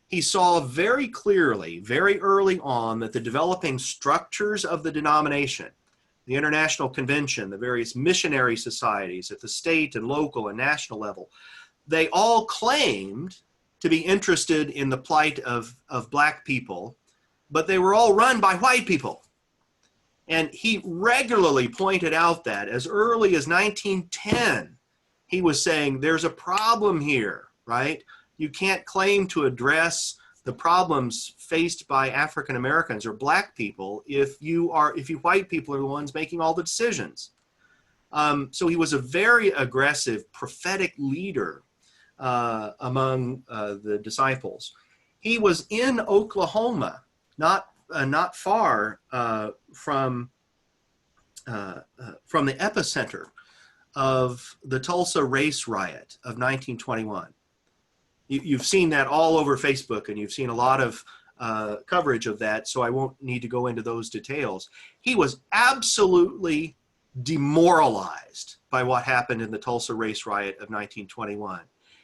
He saw very clearly, very early on, that the developing structures of the denomination, the International Convention, the various missionary societies at the state and local and national level, they all claimed to be interested in the plight of black people, but they were all run by white people. And he regularly pointed out that as early as 1910, he was saying, there's a problem here, right? You can't claim to address the problems faced by African Americans or black people if you white people are the ones making all the decisions. So he was a very aggressive prophetic leader among the disciples. He was in Oklahoma, not far from the epicenter of the Tulsa race riot of 1921. You've seen that all over Facebook, and you've seen a lot of coverage of that, so I won't need to go into those details. He was absolutely demoralized by what happened in the Tulsa race riot of 1921.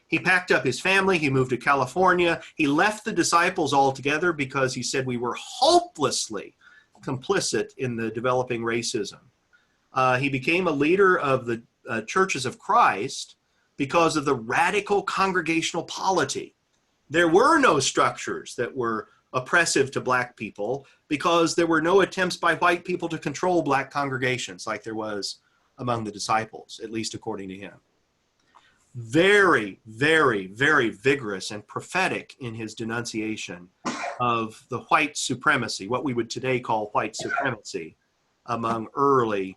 He packed up his family, he moved to California, he left the disciples altogether because he said we were hopelessly complicit in the developing racism. He became a leader of the Churches of Christ because of the radical congregational polity. There were no structures that were oppressive to black people because there were no attempts by white people to control black congregations like there was among the disciples, at least according to him. Very, very, very vigorous and prophetic in his denunciation of the white supremacy, what we would today call white supremacy, among early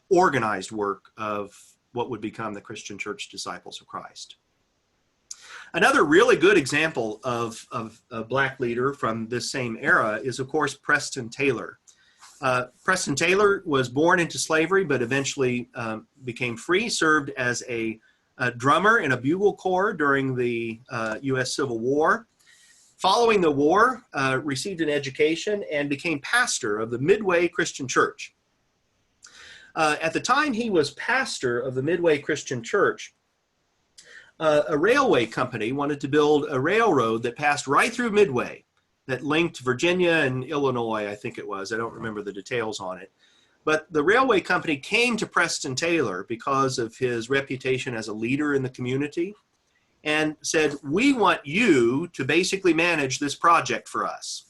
organized work of what would become the Christian Church Disciples of Christ. Another really good example of a black leader from this same era is, of course, Preston Taylor. Preston Taylor was born into slavery, but eventually became free, served as a drummer in a bugle corps during the U.S. Civil War. Following the war, received an education and became pastor of the Midway Christian Church. At the time he was pastor of the Midway Christian Church, a railway company wanted to build a railroad that passed right through Midway, that linked Virginia and Illinois, I think it was. I don't remember the details on it. But the railway company came to Preston Taylor because of his reputation as a leader in the community and said, we want you to basically manage this project for us.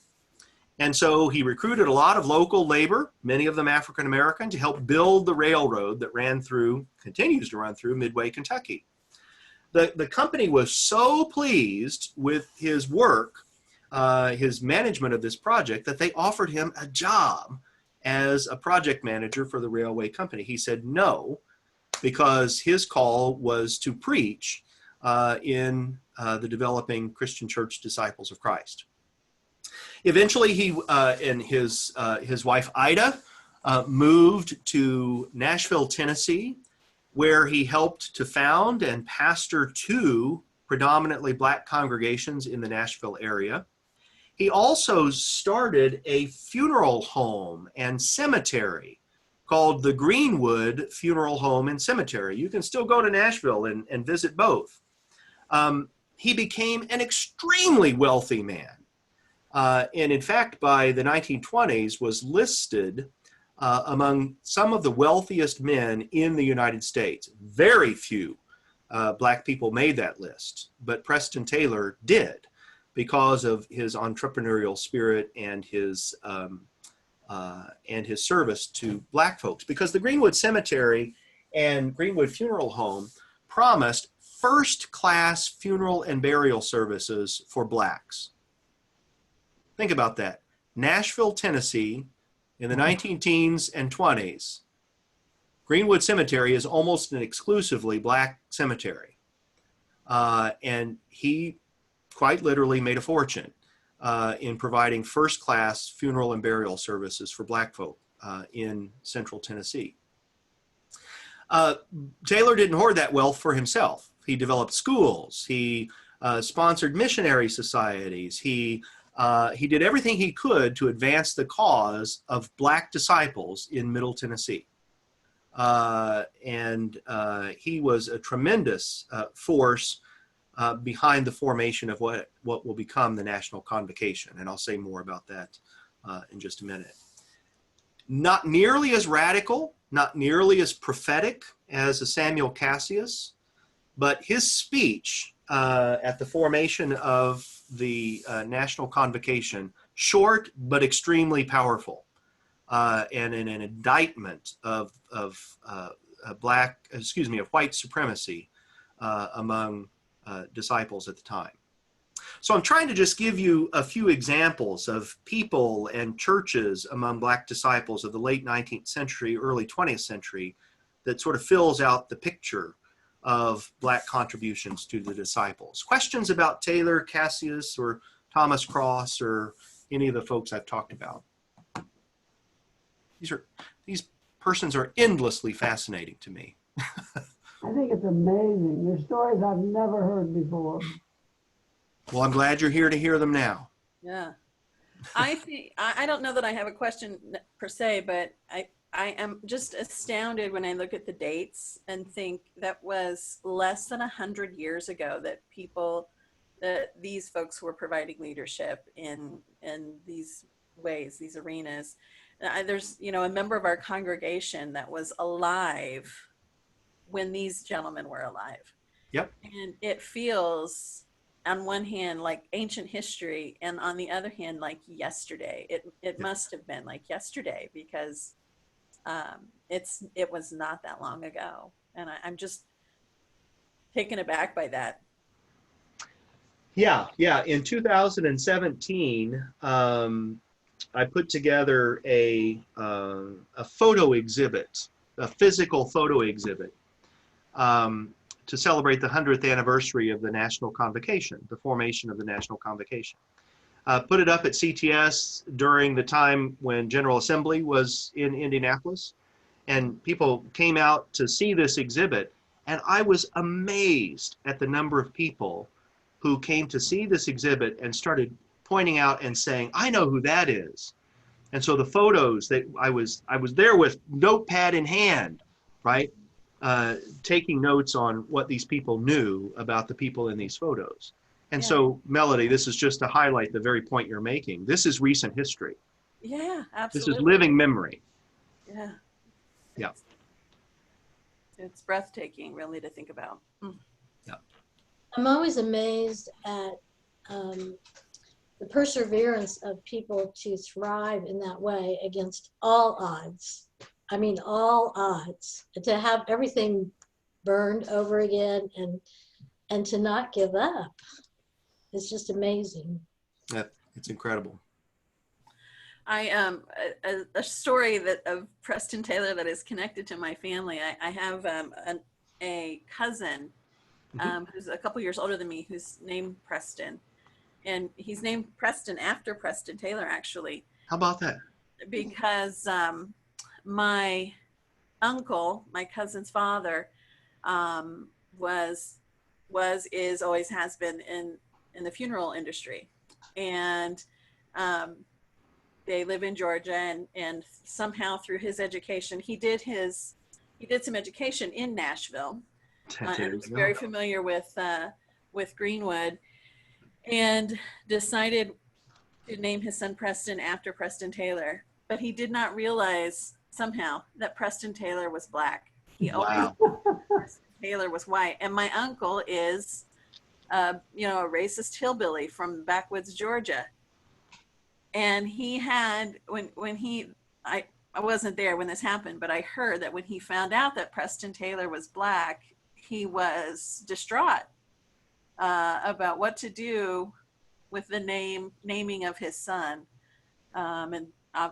And so he recruited a lot of local labor, many of them African American, to help build the railroad that continues to run through Midway, Kentucky. The company was so pleased with his work, his management of this project, that they offered him a job as a project manager for the railway company. He said no, because his call was to preach in the developing Christian Church Disciples of Christ. Eventually, he and his wife Ida moved to Nashville, Tennessee, where he helped to found and pastor two predominantly black congregations in the Nashville area. He also started a funeral home and cemetery called the Greenwood Funeral Home and Cemetery. You can still go to Nashville and visit both. He became an extremely wealthy man. And in fact, by the 1920s, was listed among some of the wealthiest men in the United States. Very few black people made that list, but Preston Taylor did, because of his entrepreneurial spirit and his service to black folks. Because the Greenwood Cemetery and Greenwood Funeral Home promised first-class funeral and burial services for blacks. Think about that. Nashville, Tennessee, in the 19 teens and 20s. Greenwood Cemetery is almost an exclusively black cemetery. And he quite literally made a fortune in providing first-class funeral and burial services for black folk in central Tennessee. Taylor didn't hoard that wealth for himself. He developed schools. He sponsored missionary societies. He did everything he could to advance the cause of black disciples in Middle Tennessee. And he was a tremendous force behind the formation of what will become the National Convocation. And I'll say more about that in just a minute. Not nearly as radical, not nearly as prophetic as a Samuel Cassius, but his speech at the formation of the National Convocation, short but extremely powerful, and an indictment of white supremacy among disciples at the time. So I'm trying to just give you a few examples of people and churches among black disciples of the late 19th century, early 20th century that sort of fills out the picture of black contributions to the disciples. Questions about Taylor, Cassius, or Thomas Cross, or any of the folks I've talked about? These persons are endlessly fascinating to me. I think it's amazing. They're stories I've never heard before. Well, I'm glad you're here to hear them now. Yeah. I think, I don't know that I have a question per se, but I am just astounded when I look at the dates and think that was less than 100 years ago that these folks were providing leadership in these ways, these arenas. There's, a member of our congregation that was alive when these gentlemen were alive. Yep. And it feels, on one hand, like ancient history, and on the other hand, like yesterday. It must have been like yesterday, because it was not that long ago. And I'm just taken aback by that. Yeah. In 2017, I put together a photo exhibit, a physical photo exhibit, to celebrate the 100th anniversary of the National Convocation, the formation of the National Convocation. Put it up at CTS during the time when General Assembly was in Indianapolis, and people came out to see this exhibit, and I was amazed at the number of people who came to see this exhibit and started pointing out and saying, I know who that is. And so the photos that I was there with notepad in hand, right? Taking notes on what these people knew about the people in these photos. And so, Melody, this is just to highlight the very point you're making. This is recent history. Yeah, absolutely. This is living memory. Yeah. Yeah. It's breathtaking, really, to think about. Yeah. I'm always amazed at the perseverance of people to thrive in that way against all odds. I mean, all odds. To have everything burned over again and to not give up. It's just amazing. Yeah, it's incredible. I a story of Preston Taylor that is connected to my family. I have a cousin who's a couple years older than me, who's named Preston, and he's named Preston after Preston Taylor, actually. How about that? Because my uncle, my cousin's father, always has been in the funeral industry, and they live in Georgia, and somehow through his education, he did some education in Nashville, and was very familiar with Greenwood, and decided to name his son Preston after Preston Taylor. But he did not realize somehow that Preston Taylor was black. He always Preston Taylor was white, and my uncle is a racist hillbilly from backwoods Georgia. And he had, I wasn't there when this happened, but I heard that when he found out that Preston Taylor was black, he was distraught about what to do with the naming of his son. And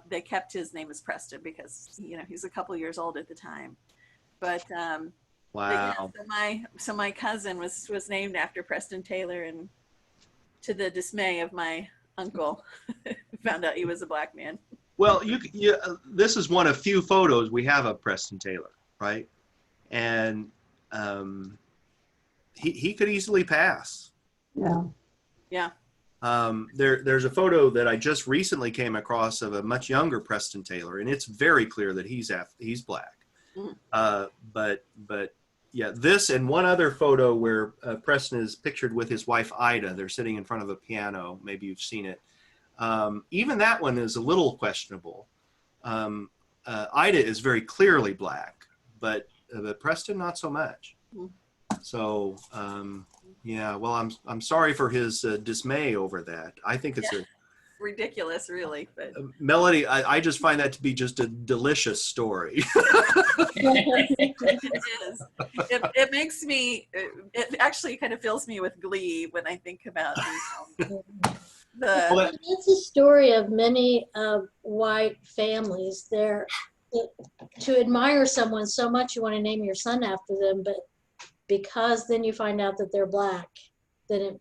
they kept his name as Preston because, he's a couple years old at the time. But Wow. yeah, so my cousin was named after Preston Taylor, and to the dismay of my uncle, found out he was a black man. Well, this is one of few photos we have of Preston Taylor, right? And he could easily pass. Yeah. Yeah. There's a photo that I just recently came across of a much younger Preston Taylor, and it's very clear that he's black. Mm. But yeah, this and one other photo where Preston is pictured with his wife Ida. They're sitting in front of a piano. Maybe you've seen it. Even that one is a little questionable. Ida is very clearly black, but Preston not so much. Mm. So yeah, well, I'm sorry for his dismay over that. I think it's a ridiculous, really. But Melody, I just find that to be just a delicious story. it is. It makes me. It actually kind of fills me with glee when I think about the. It's a story of many white families. To admire someone so much, you want to name your son after them, but because then you find out that they're black, then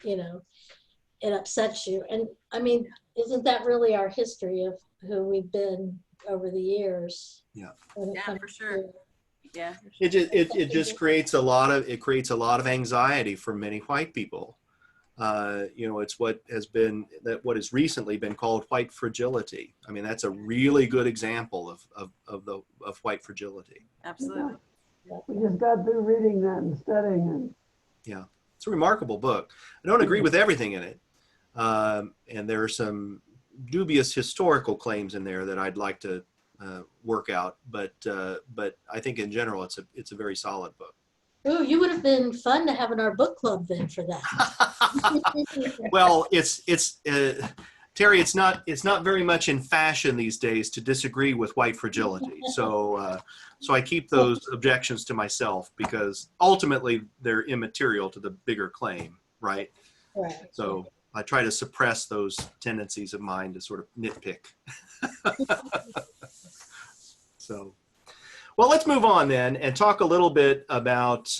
it upsets you. And I mean, isn't that really our history of who we've been over the years? Yeah. Yeah, for sure. Yeah. It just creates a lot of anxiety for many white people. It's what has recently been called white fragility. I mean, that's a really good example of white fragility. Absolutely. We just got through reading that and studying it. Yeah, it's a remarkable book. I don't agree with everything in it, and there are some dubious historical claims in there that I'd like to work out. But I think in general, it's a very solid book. Oh, you would have been fun to have in our book club then for that. Well, Terry, it's not very much in fashion these days to disagree with white fragility. So I keep those objections to myself because ultimately they're immaterial to the bigger claim, right? Right. So I try to suppress those tendencies of mine to sort of nitpick. So, well, let's move on then and talk a little bit about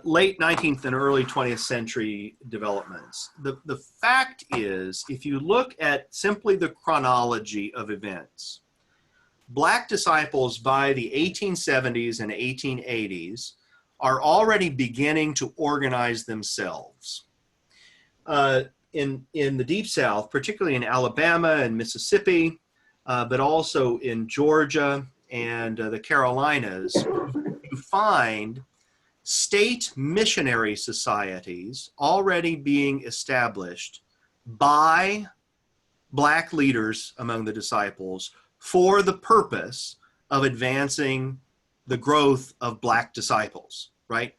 late 19th and early 20th century developments. The fact is, if you look at simply the chronology of events, black disciples by the 1870s and 1880s are already beginning to organize themselves. In the Deep South, particularly in Alabama and Mississippi, but also in Georgia and the Carolinas, you find state missionary societies already being established by black leaders among the disciples for the purpose of advancing the growth of black disciples, right?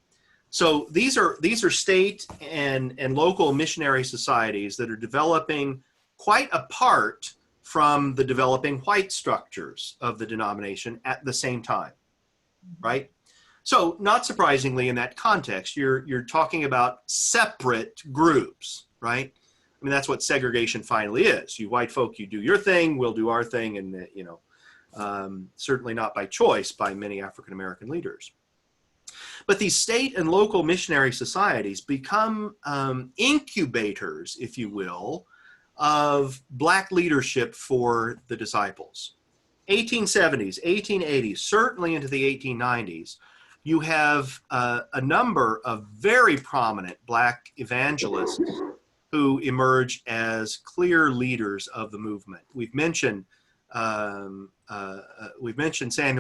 So these are state and local missionary societies that are developing quite apart from the developing white structures of the denomination at the same time, right? So not surprisingly in that context, you're talking about separate groups, right? I mean, that's what segregation finally is. You white folk, you do your thing, we'll do our thing, and certainly not by choice by many African-American leaders. But these state and local missionary societies become incubators, if you will, of black leadership for the disciples. 1870s, 1880s, certainly into the 1890s, you have a number of very prominent black evangelists who emerge as clear leaders of the movement. We've mentioned Samuel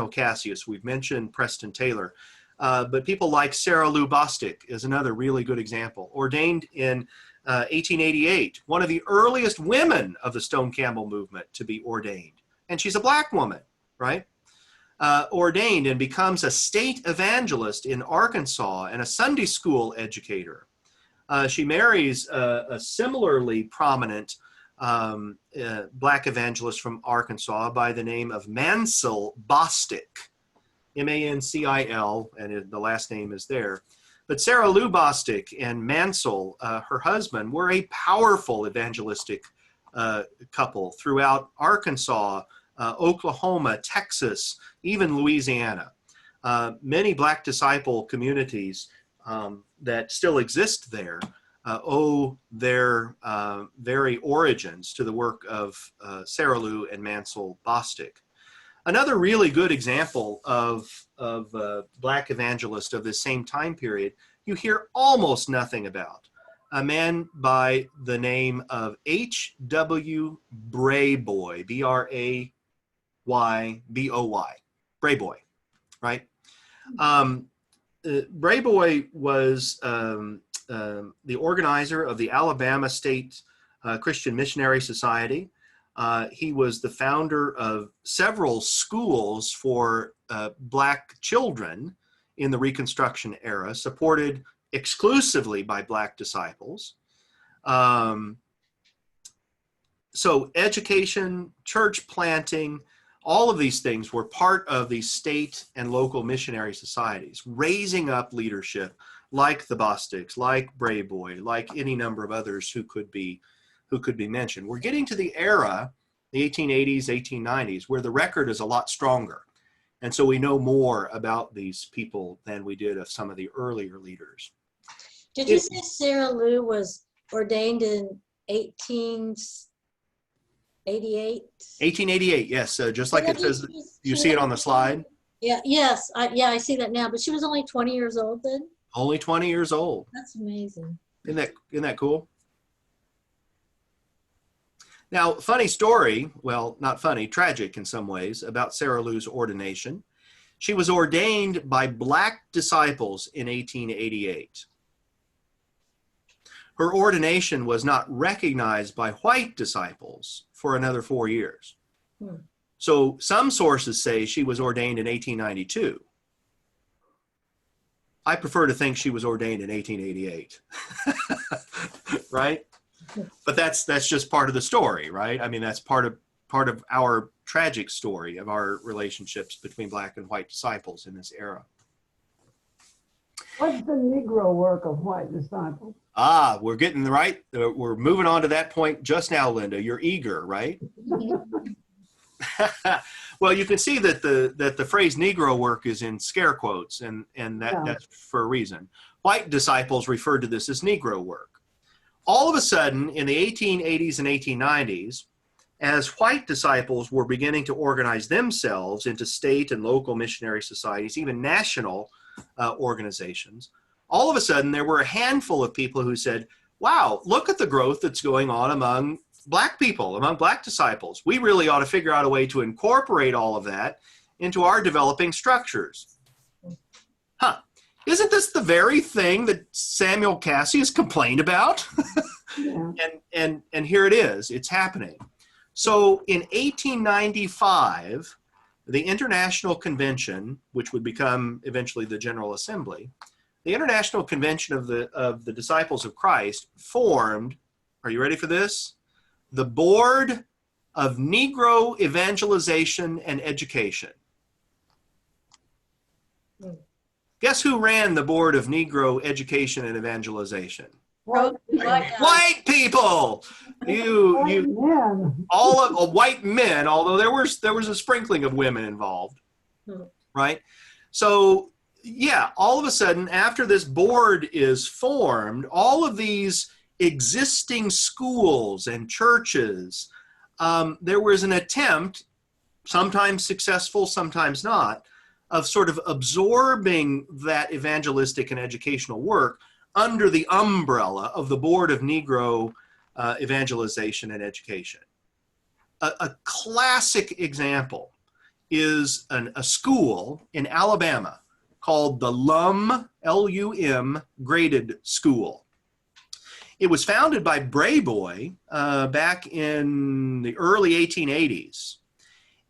Cassius, we've mentioned Preston Taylor, but people like Sarah Lou Bostic is another really good example. Ordained in 1888, one of the earliest women of the Stone Campbell movement to be ordained. And she's a black woman, right? Ordained and becomes a state evangelist in Arkansas and a Sunday school educator. She marries a similarly prominent black evangelist from Arkansas by the name of Mansell Bostic, M-A-N-C-I-L, and the last name is there. But Sarah Lou Bostic and Mansell, her husband, were a powerful evangelistic couple throughout Arkansas, Oklahoma, Texas, even Louisiana. Many black disciple communities that still exist there owe their very origins to the work of Sarah Lou and Mansell Bostic. Another really good example of black evangelist of this same time period, you hear almost nothing about. A man by the name of H.W. Brayboy, B-R-A-Y-B-O-Y, Brayboy, right? Brayboy was the organizer of the Alabama State Christian Missionary Society. He was the founder of several schools for black children in the Reconstruction era, supported exclusively by black disciples. So education, church planting, all of these things were part of the state and local missionary societies, raising up leadership like the Bostics, like Brayboy, like any number of others who could be mentioned. We're getting to the era, the 1880s, 1890s, where the record is a lot stronger. And so we know more about these people than we did of some of the earlier leaders. Did you say Sarah Lou was ordained in 1888? 1888, yes. Just like it says, you see it on the slide? Yeah, yes. I see that now. But she was only 20 years old then? Only 20 years old. That's amazing. Isn't that cool? Now, funny story, well, not funny, tragic in some ways, about Sarah Lou's ordination. She was ordained by black disciples in 1888. Her ordination was not recognized by white disciples for another 4 years. So some sources say she was ordained in 1892. I prefer to think she was ordained in 1888, right? But that's just part of the story, right? I mean, that's part of our tragic story of our relationships between black and white disciples in this era. What's the Negro work of white disciples? Ah, we're getting right. We're moving on to that point just now, Linda. You're eager, right? Well, you can see that the phrase Negro work is in scare quotes, and that's for a reason. White disciples referred to this as Negro work. All of a sudden, in the 1880s and 1890s, as white disciples were beginning to organize themselves into state and local missionary societies, even national organizations, all of a sudden there were a handful of people who said, wow, look at the growth that's going on among black people, among black disciples. We really ought to figure out a way to incorporate all of that into our developing structures. Huh. Isn't this the very thing that Samuel Cassius complained about? Yeah. And here it is, it's happening. So in 1895, the International Convention, which would become eventually the General Assembly, the International Convention of the Disciples of Christ formed, are you ready for this? The Board of Negro Evangelization and Education. Guess who ran the Board of Negro Education and Evangelization? White people. All of white men, although there was a sprinkling of women involved, right? So yeah, all of a sudden, after this board is formed, all of these existing schools and churches, there was an attempt, sometimes successful, sometimes not, of sort of absorbing that evangelistic and educational work under the umbrella of the Board of Negro Evangelization and Education. A classic example is a school in Alabama called the LUM, L-U-M, Graded School. It was founded by Brayboy back in the early 1880s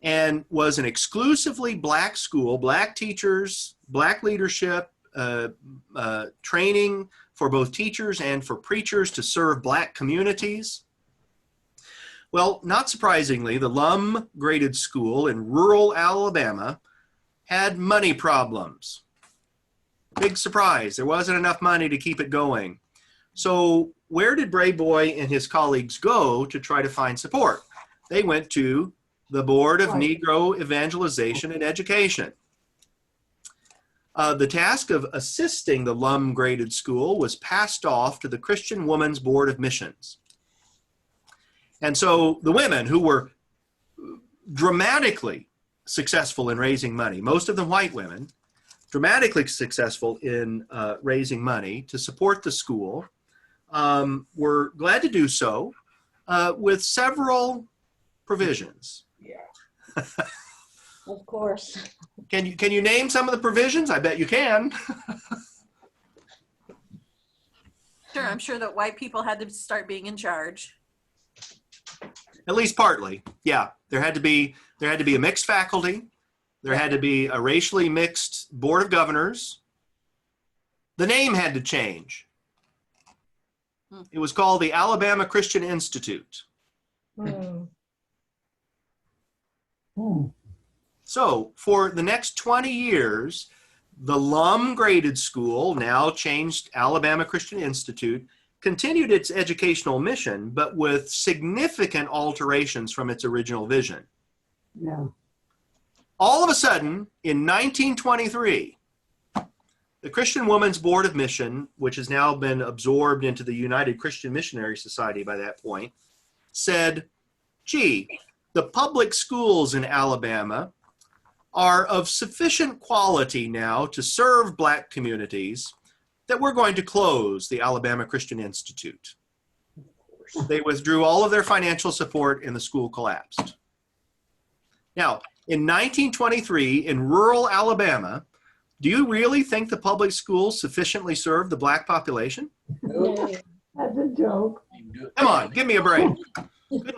and was an exclusively black school, black teachers, black leadership, training for both teachers and for preachers to serve black communities. Well, not surprisingly, the LUM Graded School in rural Alabama had money problems. Big surprise, there wasn't enough money to keep it going. So where did Brayboy and his colleagues go to try to find support? They went to the Board of Right. Negro Evangelization and Education. The task of assisting the Lum graded school was passed off to the Christian Women's Board of Missions. And so the women who were dramatically successful in raising money, most of them white women, dramatically successful in raising money to support the school, were glad to do so with several provisions. Yeah. Of course. Can you name some of the provisions? I bet you can. Sure, I'm sure that white people had to start being in charge. At least partly. Yeah, there had to be a mixed faculty. There had to be a racially mixed board of governors. The name had to change. It was called the Alabama Christian Institute. Hmm. So for the next 20 years, the Lum graded school, now changed Alabama Christian Institute, continued its educational mission, but with significant alterations from its original vision. Yeah. All of a sudden, in 1923, the Christian Women's Board of Mission, which has now been absorbed into the United Christian Missionary Society by that point, said, gee, the public schools in Alabama are of sufficient quality now to serve black communities that we're going to close the Alabama Christian Institute. They withdrew all of their financial support and the school collapsed. Now, in 1923, in rural Alabama, do you really think the public schools sufficiently serve the black population? No. That's a joke. Come on, give me a break.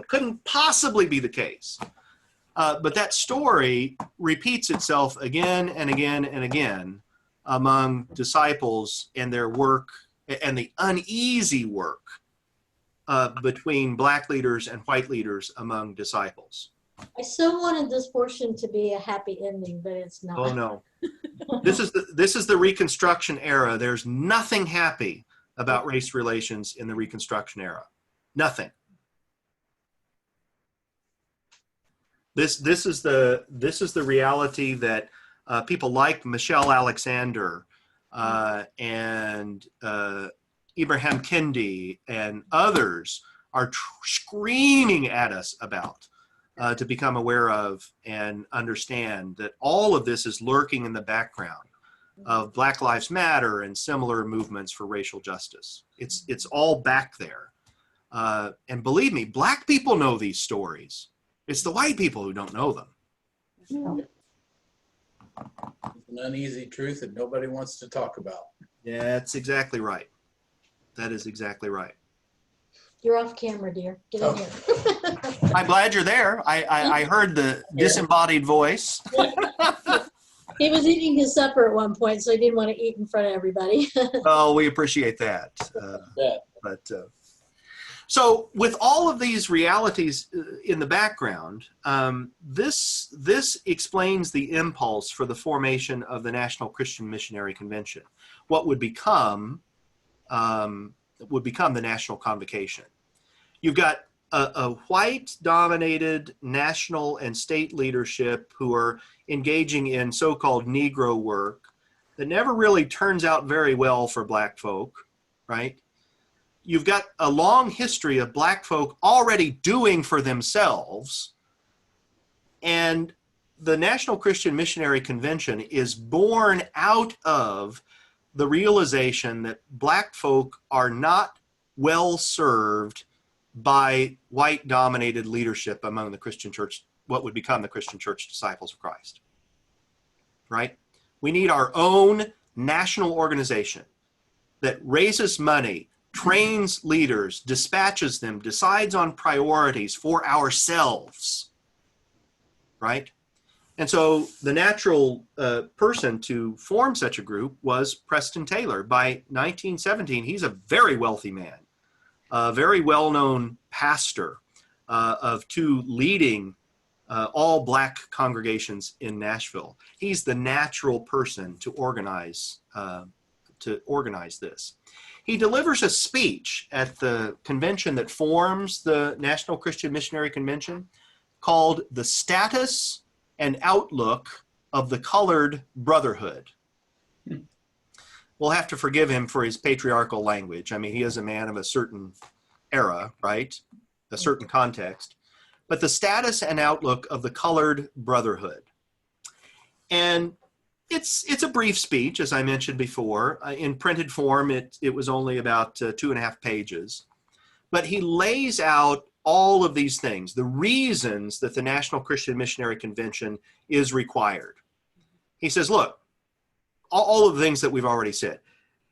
Couldn't possibly be the case. But that story repeats itself again and again and again among disciples and their work and the uneasy work between black leaders and white leaders among disciples. I so wanted this portion to be a happy ending, but it's not. Oh no. This is the Reconstruction era. There's nothing happy about race relations in the Reconstruction era. Nothing. This is the reality that people like Michelle Alexander and Ibrahim Kendi and others are screaming at us about to become aware of and understand that all of this is lurking in the background of Black Lives Matter and similar movements for racial justice. It's all back there. And believe me, black people know these stories. It's the white people who don't know them. Yeah. It's an uneasy truth that nobody wants to talk about. Yeah, that's exactly right. That is exactly right. You're off camera, dear. Get in here. I'm glad you're there. I heard the disembodied voice. He was eating his supper at one point, so he didn't want to eat in front of everybody. Oh, we appreciate that. So with all of these realities in the background, this explains the impulse for the formation of the National Christian Missionary Convention, what would become the National Convocation. You've got a white-dominated national and state leadership who are engaging in so-called Negro work that never really turns out very well for black folk, right? You've got a long history of black folk already doing for themselves, and the National Christian Missionary Convention is born out of the realization that black folk are not well served by white-dominated leadership among the Christian church, what would become the Christian Church Disciples of Christ, right? We need our own national organization that raises money, trains leaders, dispatches them, decides on priorities for ourselves, right? And so the natural person to form such a group was Preston Taylor. By 1917, he's a very wealthy man, a very well-known pastor of two leading all black congregations in Nashville. He's the natural person to organize this. He delivers a speech at the convention that forms the National Christian Missionary Convention called The Status and Outlook of the Colored Brotherhood. We'll have to forgive him for his patriarchal language. I mean, he is a man of a certain era, right? A certain context. But the status and outlook of the colored brotherhood. And it's a brief speech, as I mentioned before. In printed form, it was only about 2.5 pages. But he lays out all of these things, the reasons that the National Christian Missionary Convention is required. He says, look, all of the things that we've already said.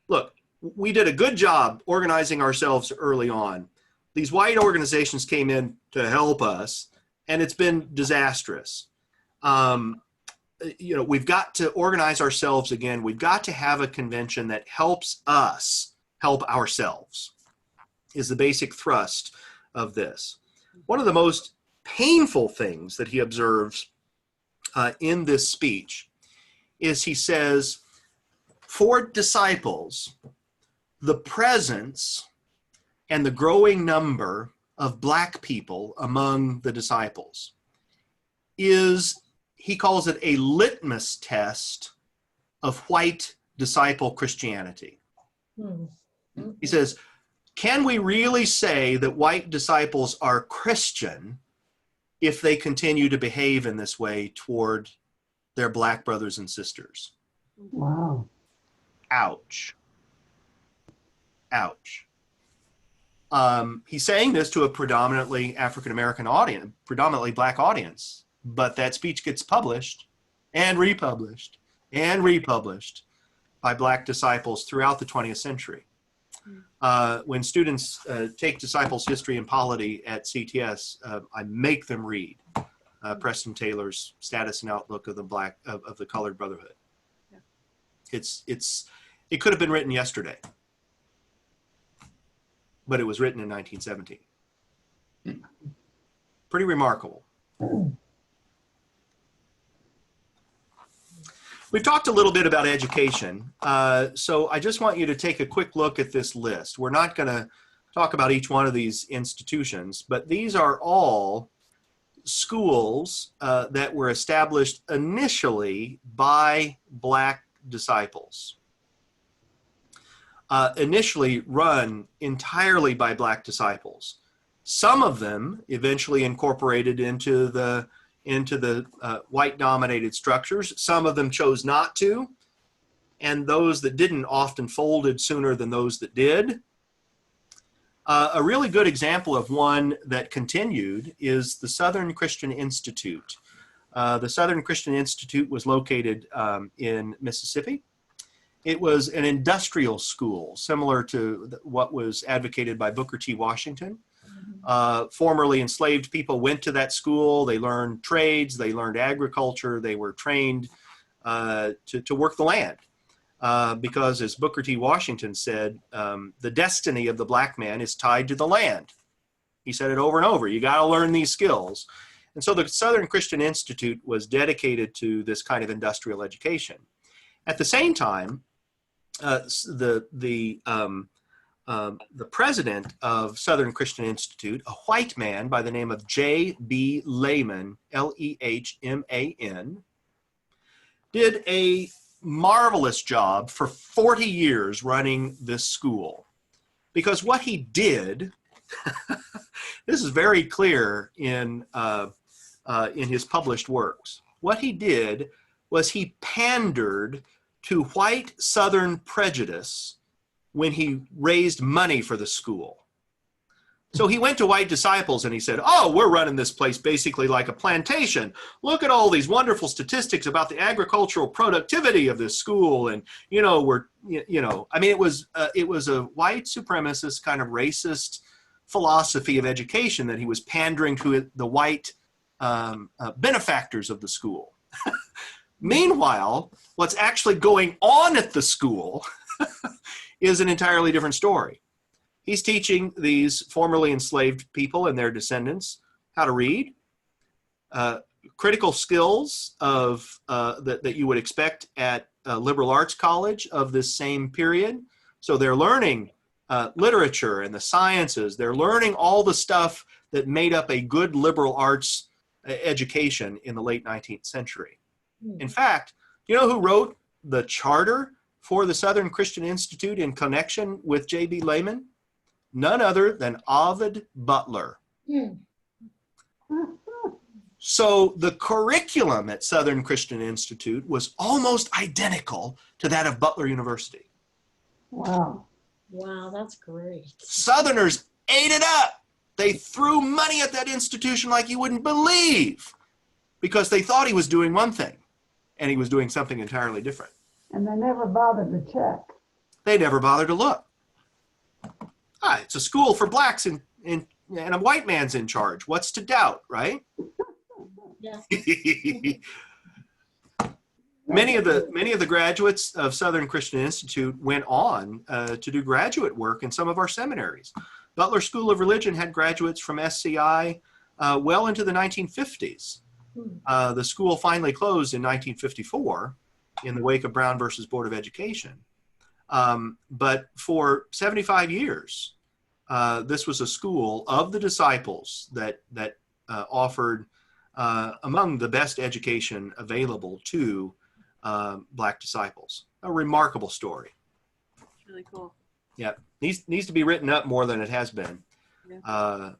Look, we did a good job organizing ourselves early on. These white organizations came in to help us, and it's been disastrous. We've got to organize ourselves again. We've got to have a convention that helps us help ourselves, is the basic thrust of this. One of the most painful things that he observes in this speech is he says, for disciples, the presence and the growing number of Black people among the disciples is, he calls it, a litmus test of white disciple Christianity. Mm-hmm. He says, can we really say that white disciples are Christian if they continue to behave in this way toward their Black brothers and sisters? Wow. Ouch. Ouch. He's saying this to a predominantly African-American audience, predominantly Black audience, but that speech gets published and republished and republished by Black disciples throughout the 20th century. When students take Disciples History and Polity at CTS, I make them read Preston Taylor's Status and Outlook of the Colored Brotherhood. Yeah. It could have been written yesterday, but it was written in 1917. Pretty remarkable. We've talked a little bit about education, so I just want you to take a quick look at this list. We're not going to talk about each one of these institutions, but these are all schools that were established initially by Black disciples. Initially run entirely by Black disciples. Some of them eventually incorporated into the white-dominated structures. Some of them chose not to, and those that didn't often folded sooner than those that did. A really good example of one that continued is the Southern Christian Institute. The Southern Christian Institute was located in Mississippi. It was an industrial school, similar to what was advocated by Booker T. Washington. Formerly enslaved people went to that school. They learned trades, they learned agriculture, they were trained to work the land. Because as Booker T. Washington said, the destiny of the Black man is tied to the land. He said it over and over, you gotta learn these skills. And so the Southern Christian Institute was dedicated to this kind of industrial education. At the same time, the president of Southern Christian Institute, a white man by the name of J.B. Lehman, Lehman, did a marvelous job for 40 years running this school. Because what he did, this is very clear in his published works. What he did was he pandered to white Southern prejudice when he raised money for the school. So he went to white disciples and he said, oh, we're running this place basically like a plantation. Look at all these wonderful statistics about the agricultural productivity of this school. And, it was a white supremacist kind of racist philosophy of education that he was pandering to the white benefactors of the school. Meanwhile, what's actually going on at the school is an entirely different story. He's teaching these formerly enslaved people and their descendants how to read, critical skills of that you would expect at a liberal arts college of this same period. So they're learning literature and the sciences. They're learning all the stuff that made up a good liberal arts education in the late 19th century. In fact, you know who wrote the charter for the Southern Christian Institute in connection with J.B. Lehman? None other than Ovid Butler. So the curriculum at Southern Christian Institute was almost identical to that of Butler University. Wow. Wow, that's great. Southerners ate it up. They threw money at that institution like you wouldn't believe, because they thought he was doing one thing and he was doing something entirely different. And they never bothered to check. They never bothered to look. It's a school for blacks and a white man's in charge. What's to doubt, right? Yeah. Many of the graduates of Southern Christian Institute went on to do graduate work in some of our seminaries. Butler School of Religion had graduates from SCI well into the 1950s. The school finally closed in 1954 in the wake of Brown versus Board of Education. But for 75 years, this was a school of the disciples that offered among the best education available to black disciples. A remarkable story. It's really cool. Yeah, needs to be written up more than it has been. Yeah.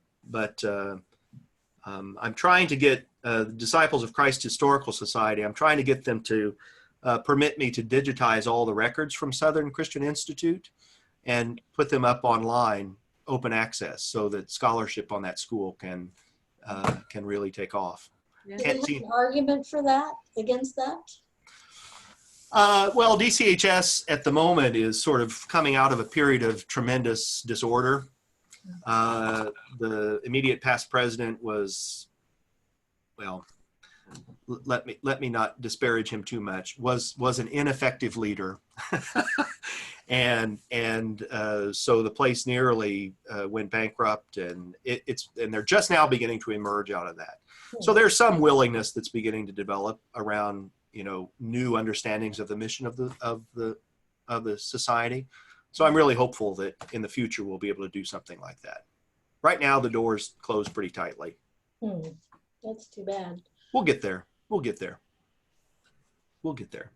I'm trying to get the Disciples of Christ Historical Society, I'm trying to get them to permit me to digitize all the records from Southern Christian Institute and put them up online, open access, so that scholarship on that school can really take off. Yeah. Is there an argument for that, against that? Well, DCHS at the moment is sort of coming out of a period of tremendous disorder. The immediate past president was, well, let me not disparage him too much, was an ineffective leader. and so the place nearly went bankrupt, and they're just now beginning to emerge out of that. So there's some willingness that's beginning to develop around, new understandings of the mission of the society. So I'm really hopeful that in the future we'll be able to do something like that. Right now the doors close pretty tightly. That's too bad. We'll get there. We'll get there. We'll get there.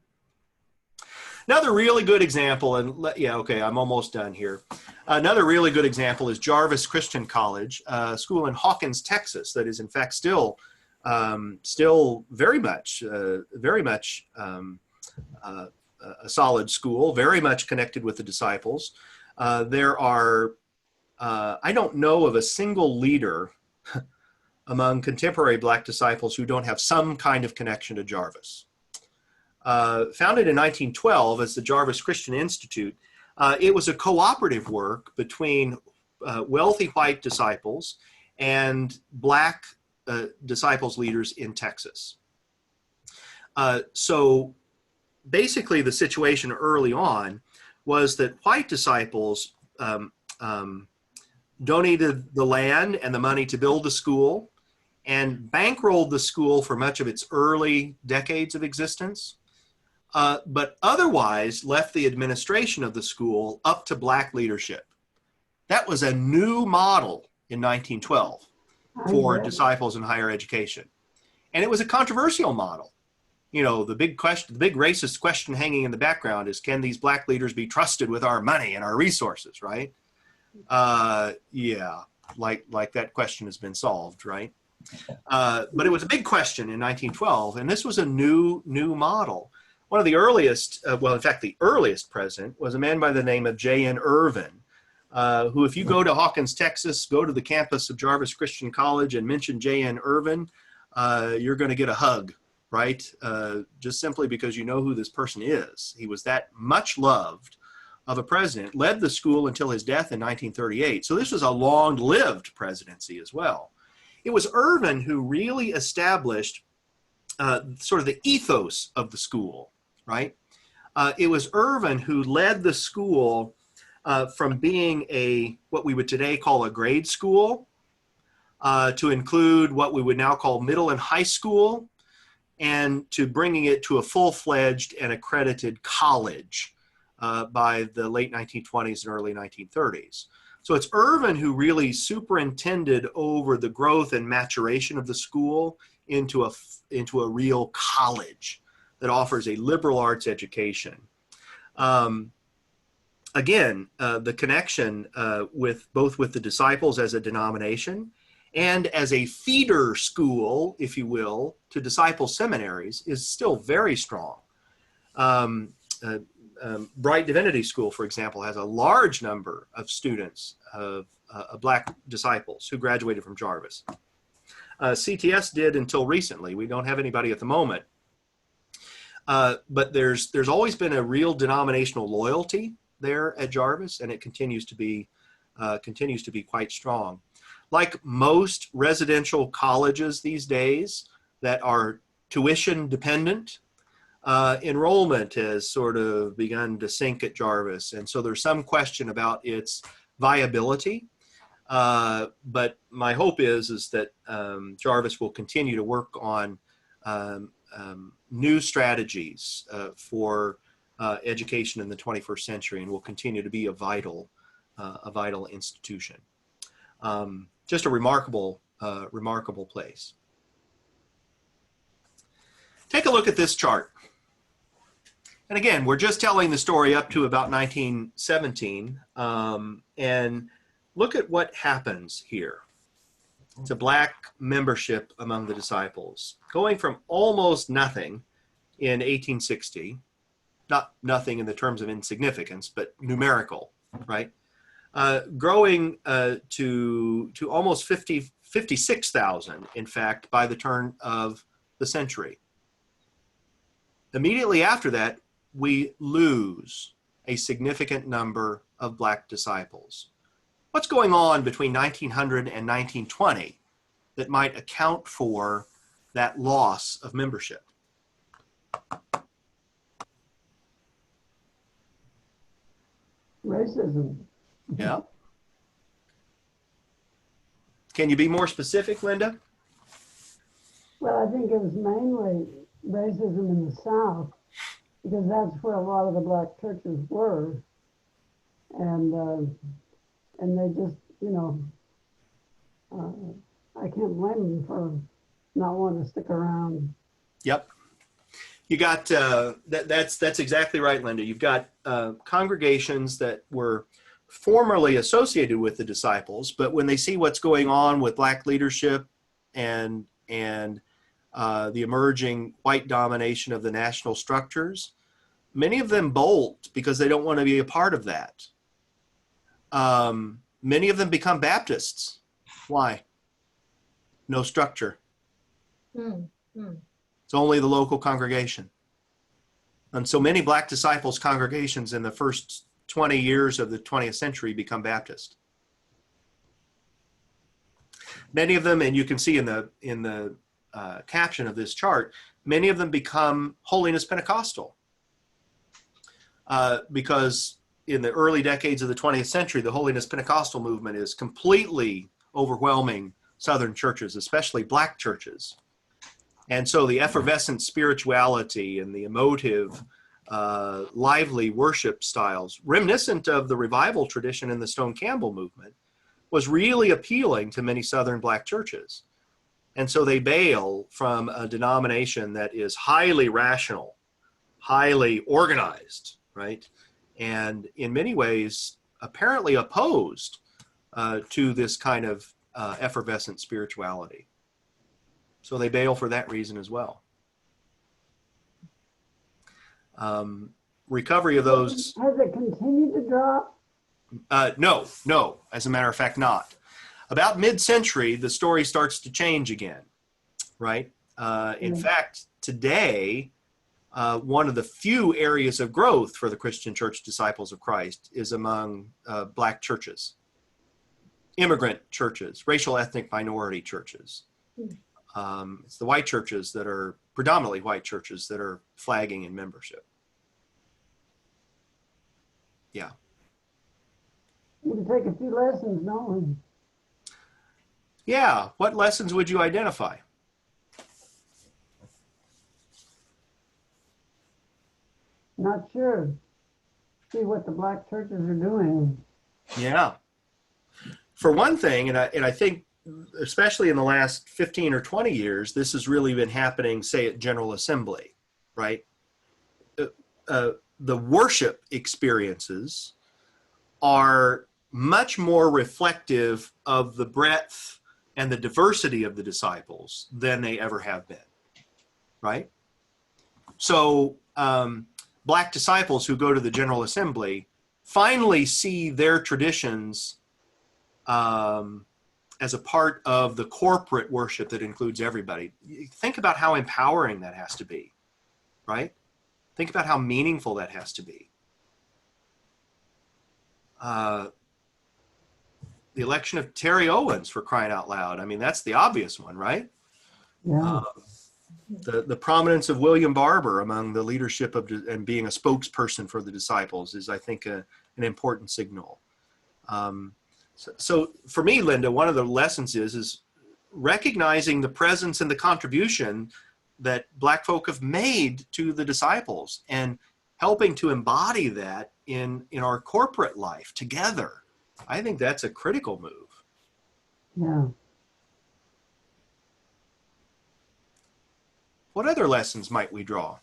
Another really good example, I'm almost done here. Another really good example is Jarvis Christian College, a school in Hawkins, Texas, that is in fact still very much a solid school, very much connected with the disciples. There are, I don't know of a single leader among contemporary black disciples who don't have some kind of connection to Jarvis. Founded in 1912 as the Jarvis Christian Institute, it was a cooperative work between wealthy white disciples and black disciples leaders in Texas. So basically the situation early on was that white disciples donated the land and the money to build the school and bankrolled the school for much of its early decades of existence, but otherwise left the administration of the school up to black leadership. That was a new model in 1912 for disciples in higher education. And it was a controversial model. The big racist question hanging in the background is, can these black leaders be trusted with our money and our resources, right? Yeah, like that question has been solved, right? But it was a big question in 1912, and this was a new model. One of the earliest, in fact, the earliest president was a man by the name of J.N. Irvin, who, if you go to Hawkins, Texas, go to the campus of Jarvis Christian College and mention J.N. Irvin, you're going to get a hug, right? Just simply because you know who this person is. He was that much loved of a president, led the school until his death in 1938. So this was a long-lived presidency as well. It was Irvin who really established sort of the ethos of the school, right? It was Irvin who led the school from being what we would today call a grade school to include what we would now call middle and high school, and to bringing it to a full-fledged and accredited college by the late 1920s and early 1930s. So it's Irvin who really superintended over the growth and maturation of the school into a real college that offers a liberal arts education. Again, the connection with the disciples as a denomination and as a feeder school, if you will, to disciple seminaries is still very strong. Bright Divinity School, for example, has a large number of students of Black disciples who graduated from Jarvis. CTS did until recently. We don't have anybody at the moment. But there's always been a real denominational loyalty there at Jarvis, and it continues to be quite strong. Like most residential colleges these days that are tuition dependent, enrollment has sort of begun to sink at Jarvis, and so there's some question about its viability. But my hope is that Jarvis will continue to work on new strategies for education in the 21st century, and will continue to be a vital institution. Just a remarkable place. Take a look at this chart. And again, we're just telling the story up to about 1917, and look at what happens here to Black membership among the disciples, going from almost nothing in 1860, not nothing in the terms of insignificance, but numerical, right? Growing to almost 56,000, in fact, by the turn of the century. Immediately after that, we lose a significant number of Black disciples. What's going on between 1900 and 1920 that might account for that loss of membership? Racism. Yeah. Can you be more specific, Linda? Well, I think it was mainly racism in the South, because that's where a lot of the Black churches were, and they just, I can't blame them for not wanting to stick around. Yep. You got, that's exactly right, Linda. You've got congregations that were formerly associated with the disciples, but when they see what's going on with Black leadership and the emerging white domination of the national structures, many of them bolt because they don't want to be a part of that. Many of them become Baptists. Why? No structure. It's only the local congregation. And so many Black disciples congregations in the first 20 years of the 20th century become Baptist. Many of them, and you can see in the caption of this chart, many of them become Holiness Pentecostal. Because in the early decades of the 20th century, the Holiness Pentecostal movement is completely overwhelming Southern churches, especially Black churches. And so the effervescent spirituality and the emotive, lively worship styles, reminiscent of the revival tradition in the Stone Campbell movement, was really appealing to many Southern Black churches. And so they bail from a denomination that is highly rational, highly organized, right? And in many ways, apparently opposed to this kind of effervescent spirituality. So they bail for that reason as well. Recovery of those... Has it continued to drop? No, as a matter of fact, not. About mid-century, the story starts to change again, right? In fact, today, one of the few areas of growth for the Christian Church Disciples of Christ is among Black churches, immigrant churches, racial ethnic minority churches. It's the white churches that are, predominantly white churches, that are flagging in membership. Yeah. We can take a few lessons, don't we? Yeah, what lessons would you identify? Not sure. See what the Black churches are doing. Yeah. For one thing, and I think especially in the last 15 or 20 years, this has really been happening, say, at General Assembly, right? The worship experiences are much more reflective of the breadth and the diversity of the disciples than they ever have been, right? So Black disciples who go to the General Assembly finally see their traditions as a part of the corporate worship that includes everybody. Think about how empowering that has to be, right? Think about how meaningful that has to be. The election of Terry Owens, for crying out loud. I mean, that's the obvious one, right? Yeah. The prominence of William Barber among the leadership of and being a spokesperson for the disciples is, I think, an important signal. So for me, Linda, one of the lessons is recognizing the presence and the contribution that Black folk have made to the disciples and helping to embody that in our corporate life together. I think that's a critical move. Yeah. What other lessons might we draw?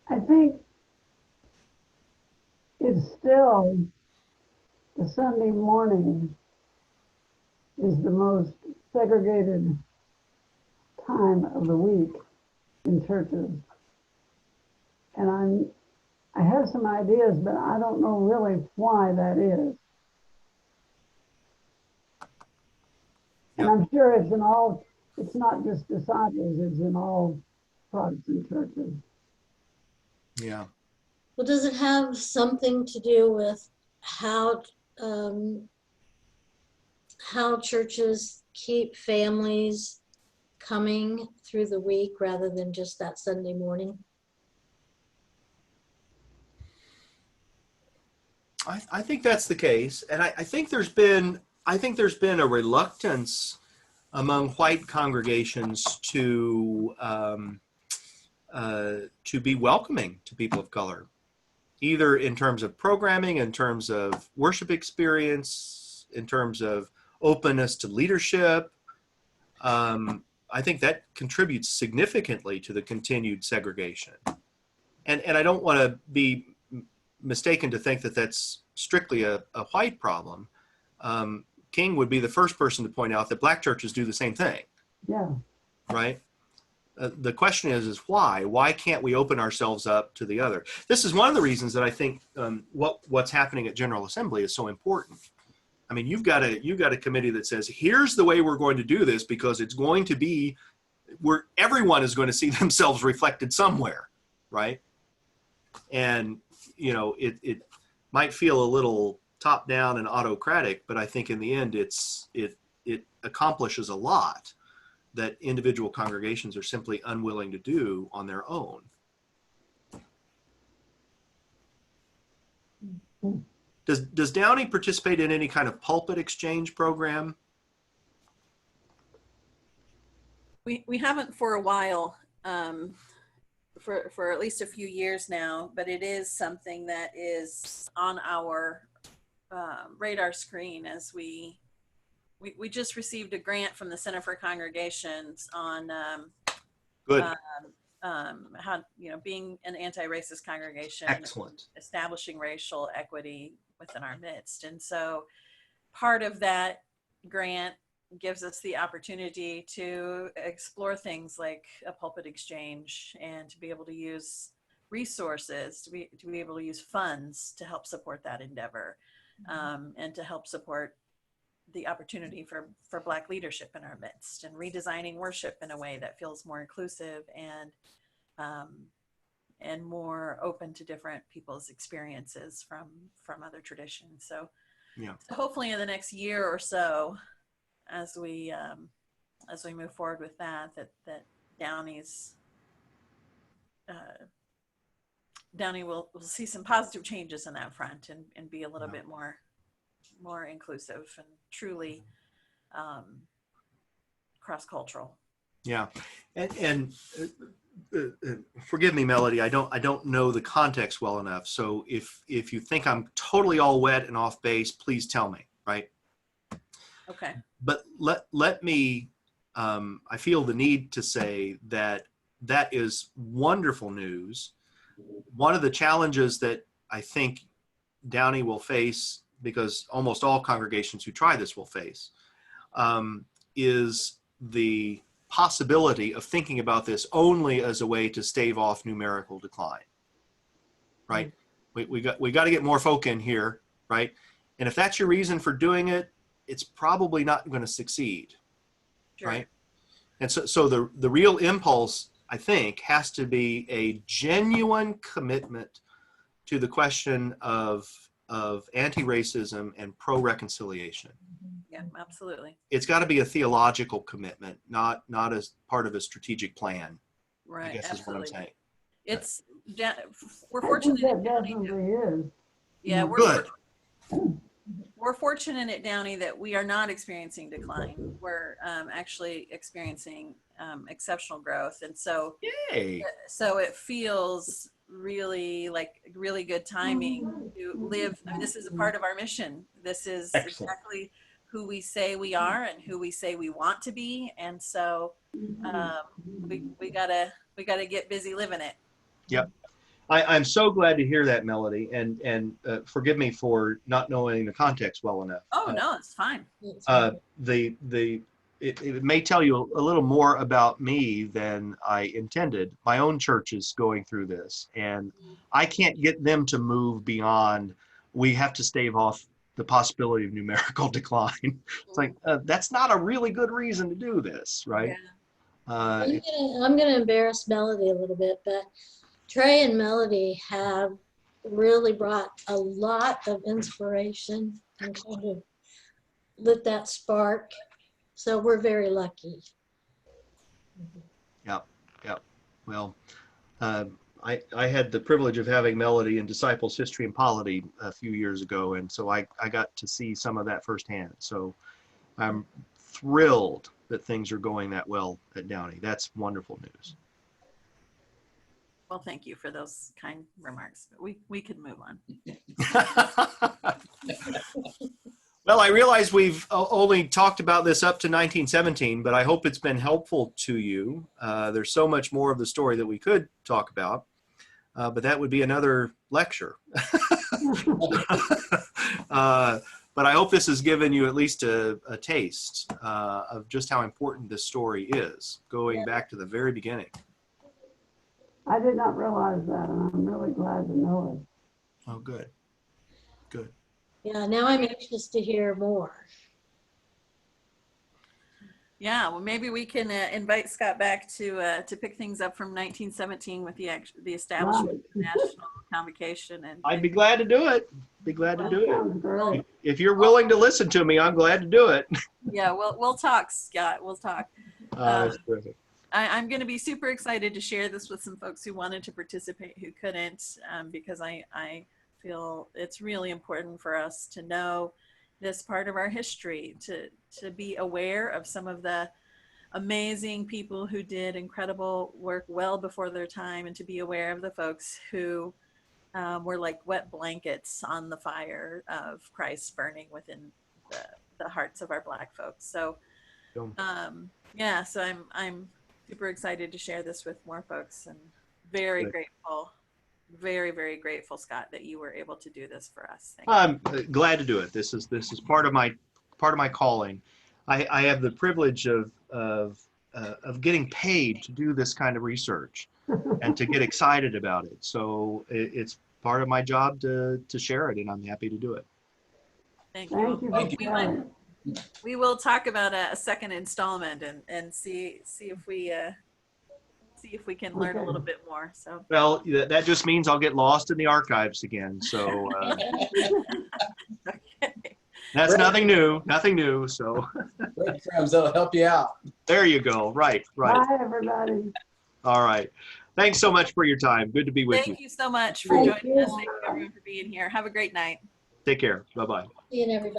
I think it's still the Sunday morning is the most segregated time of the week in churches. And I have some ideas, but I don't know really why that is. And I'm sure it's not just disciples, it's in all Protestant churches. Yeah. Well, does it have something to do with how churches keep families coming through the week rather than just that Sunday morning? I think that's the case, and I think there's been a reluctance among white congregations to be welcoming to people of color, either in terms of programming, in terms of worship experience, in terms of openness to leadership. I think that contributes significantly to the continued segregation, and I don't want to be mistaken to think that that's strictly a white problem. King would be the first person to point out that Black churches do the same thing. Yeah. Right? The question is why? Why can't we open ourselves up to the other? This is one of the reasons that I think what's happening at General Assembly is so important. I mean, you've got a committee that says, here's the way we're going to do this, because it's going to be where everyone is going to see themselves reflected somewhere, right? And it might feel a little top down and autocratic, but I think in the end it accomplishes a lot that individual congregations are simply unwilling to do on their own. Does Downey participate in any kind of pulpit exchange program? We haven't for a while, for at least a few years now, but it is something that is on our radar screen as we just received a grant from the Center for Congregations on Good. How, being an anti-racist congregation. Excellent. Establishing racial equity within our midst. And so part of that grant gives us the opportunity to explore things like a pulpit exchange and to be able to use resources, to be able to use funds to help support that endeavor, and to help support the opportunity for Black leadership in our midst, and redesigning worship in a way that feels more inclusive and more open to different people's experiences from other traditions. So, yeah. So hopefully in the next year or so, as we move forward with that Downey will see some positive changes in that front and be a little bit more inclusive and truly cross-cultural. Yeah, and forgive me, Melody. I don't know the context well enough. So if you think I'm totally all wet and off base, please tell me. Right. Okay. But let me. I feel the need to say that is wonderful news. One of the challenges that I think Downey will face, because almost all congregations who try this will face, is the possibility of thinking about this only as a way to stave off numerical decline. Right? We got to get more folk in here, right? And if that's your reason for doing it, it's probably not going to succeed. Sure. Right? And so the real impulse, I think, has to be a genuine commitment to the question of anti-racism and pro-reconciliation. Yeah, absolutely. It's got to be a theological commitment, not as part of a strategic plan. Right. I guess absolutely. Is what I'm saying. It's we're fortunate. That definitely is. Yeah, good. We're fortunate at Downey that we are not experiencing decline. We're actually experiencing exceptional growth, and so Yay. So it feels really like really good timing to live. I mean, this is a part of our mission. This is Excellent. Exactly who we say we are and who we say we want to be, and so we gotta get busy living it. Yep. I'm so glad to hear that, Melody, and forgive me for not knowing the context well enough. Oh no, it's fine. It may tell you a little more about me than I intended. My own church is going through this, and I can't get them to move beyond. We have to stave off the possibility of numerical decline. It's like that's not a really good reason to do this, right? Yeah. I'm gonna embarrass Melody a little bit, but Trey and Melody have really brought a lot of inspiration and kind of lit that spark. So we're very lucky. Yeah. Well, I had the privilege of having Melody in Disciples History and Polity a few years ago, and so I got to see some of that firsthand. So I'm thrilled that things are going that well at Downey. That's wonderful news. Well, thank you for those kind remarks. We could move on. Well, I realize we've only talked about this up to 1917, but I hope it's been helpful to you. There's so much more of the story that we could talk about, but that would be another lecture. But I hope this has given you at least a taste of just how important this story is, going back to the very beginning. I did not realize that, and I'm really glad to know it. Oh, good. Good. Yeah, now I'm anxious to hear more. Yeah, well, maybe we can invite Scott back to pick things up from 1917 with the establishment of the National Convocation. And I'd be glad to do it. Be glad to do Sounds great. it. If you're willing to listen to me, I'm glad to do it. Yeah, we'll talk, Scott. We'll talk. That's terrific. I'm going to be super excited to share this with some folks who wanted to participate who couldn't, because I feel it's really important for us to know this part of our history, to be aware of some of the amazing people who did incredible work well before their time, and to be aware of the folks who were like wet blankets on the fire of Christ burning within the hearts of our Black folks. So yeah, so I'm super excited to share this with more folks, and very grateful, very, very grateful, Scott, that you were able to do this for us. Thank you. I'm glad to do it. This is part of my calling. I have the privilege of getting paid to do this kind of research and to get excited about it. So it's part of my job to share it, and I'm happy to do it. Thank you. Thank you. We will talk about a second installment and see if we can learn a little bit more. So Well, that just means I'll get lost in the archives again. So okay. that's nothing new. So Breadcrumbs, that'll help you out. there you go. Right. Bye, everybody. All right. Thanks so much for your time. Good to be with you. Thank you so much for Thank joining you. us. Thank you everyone for being here. Have a great night. Take care. Bye-bye. See you, everybody.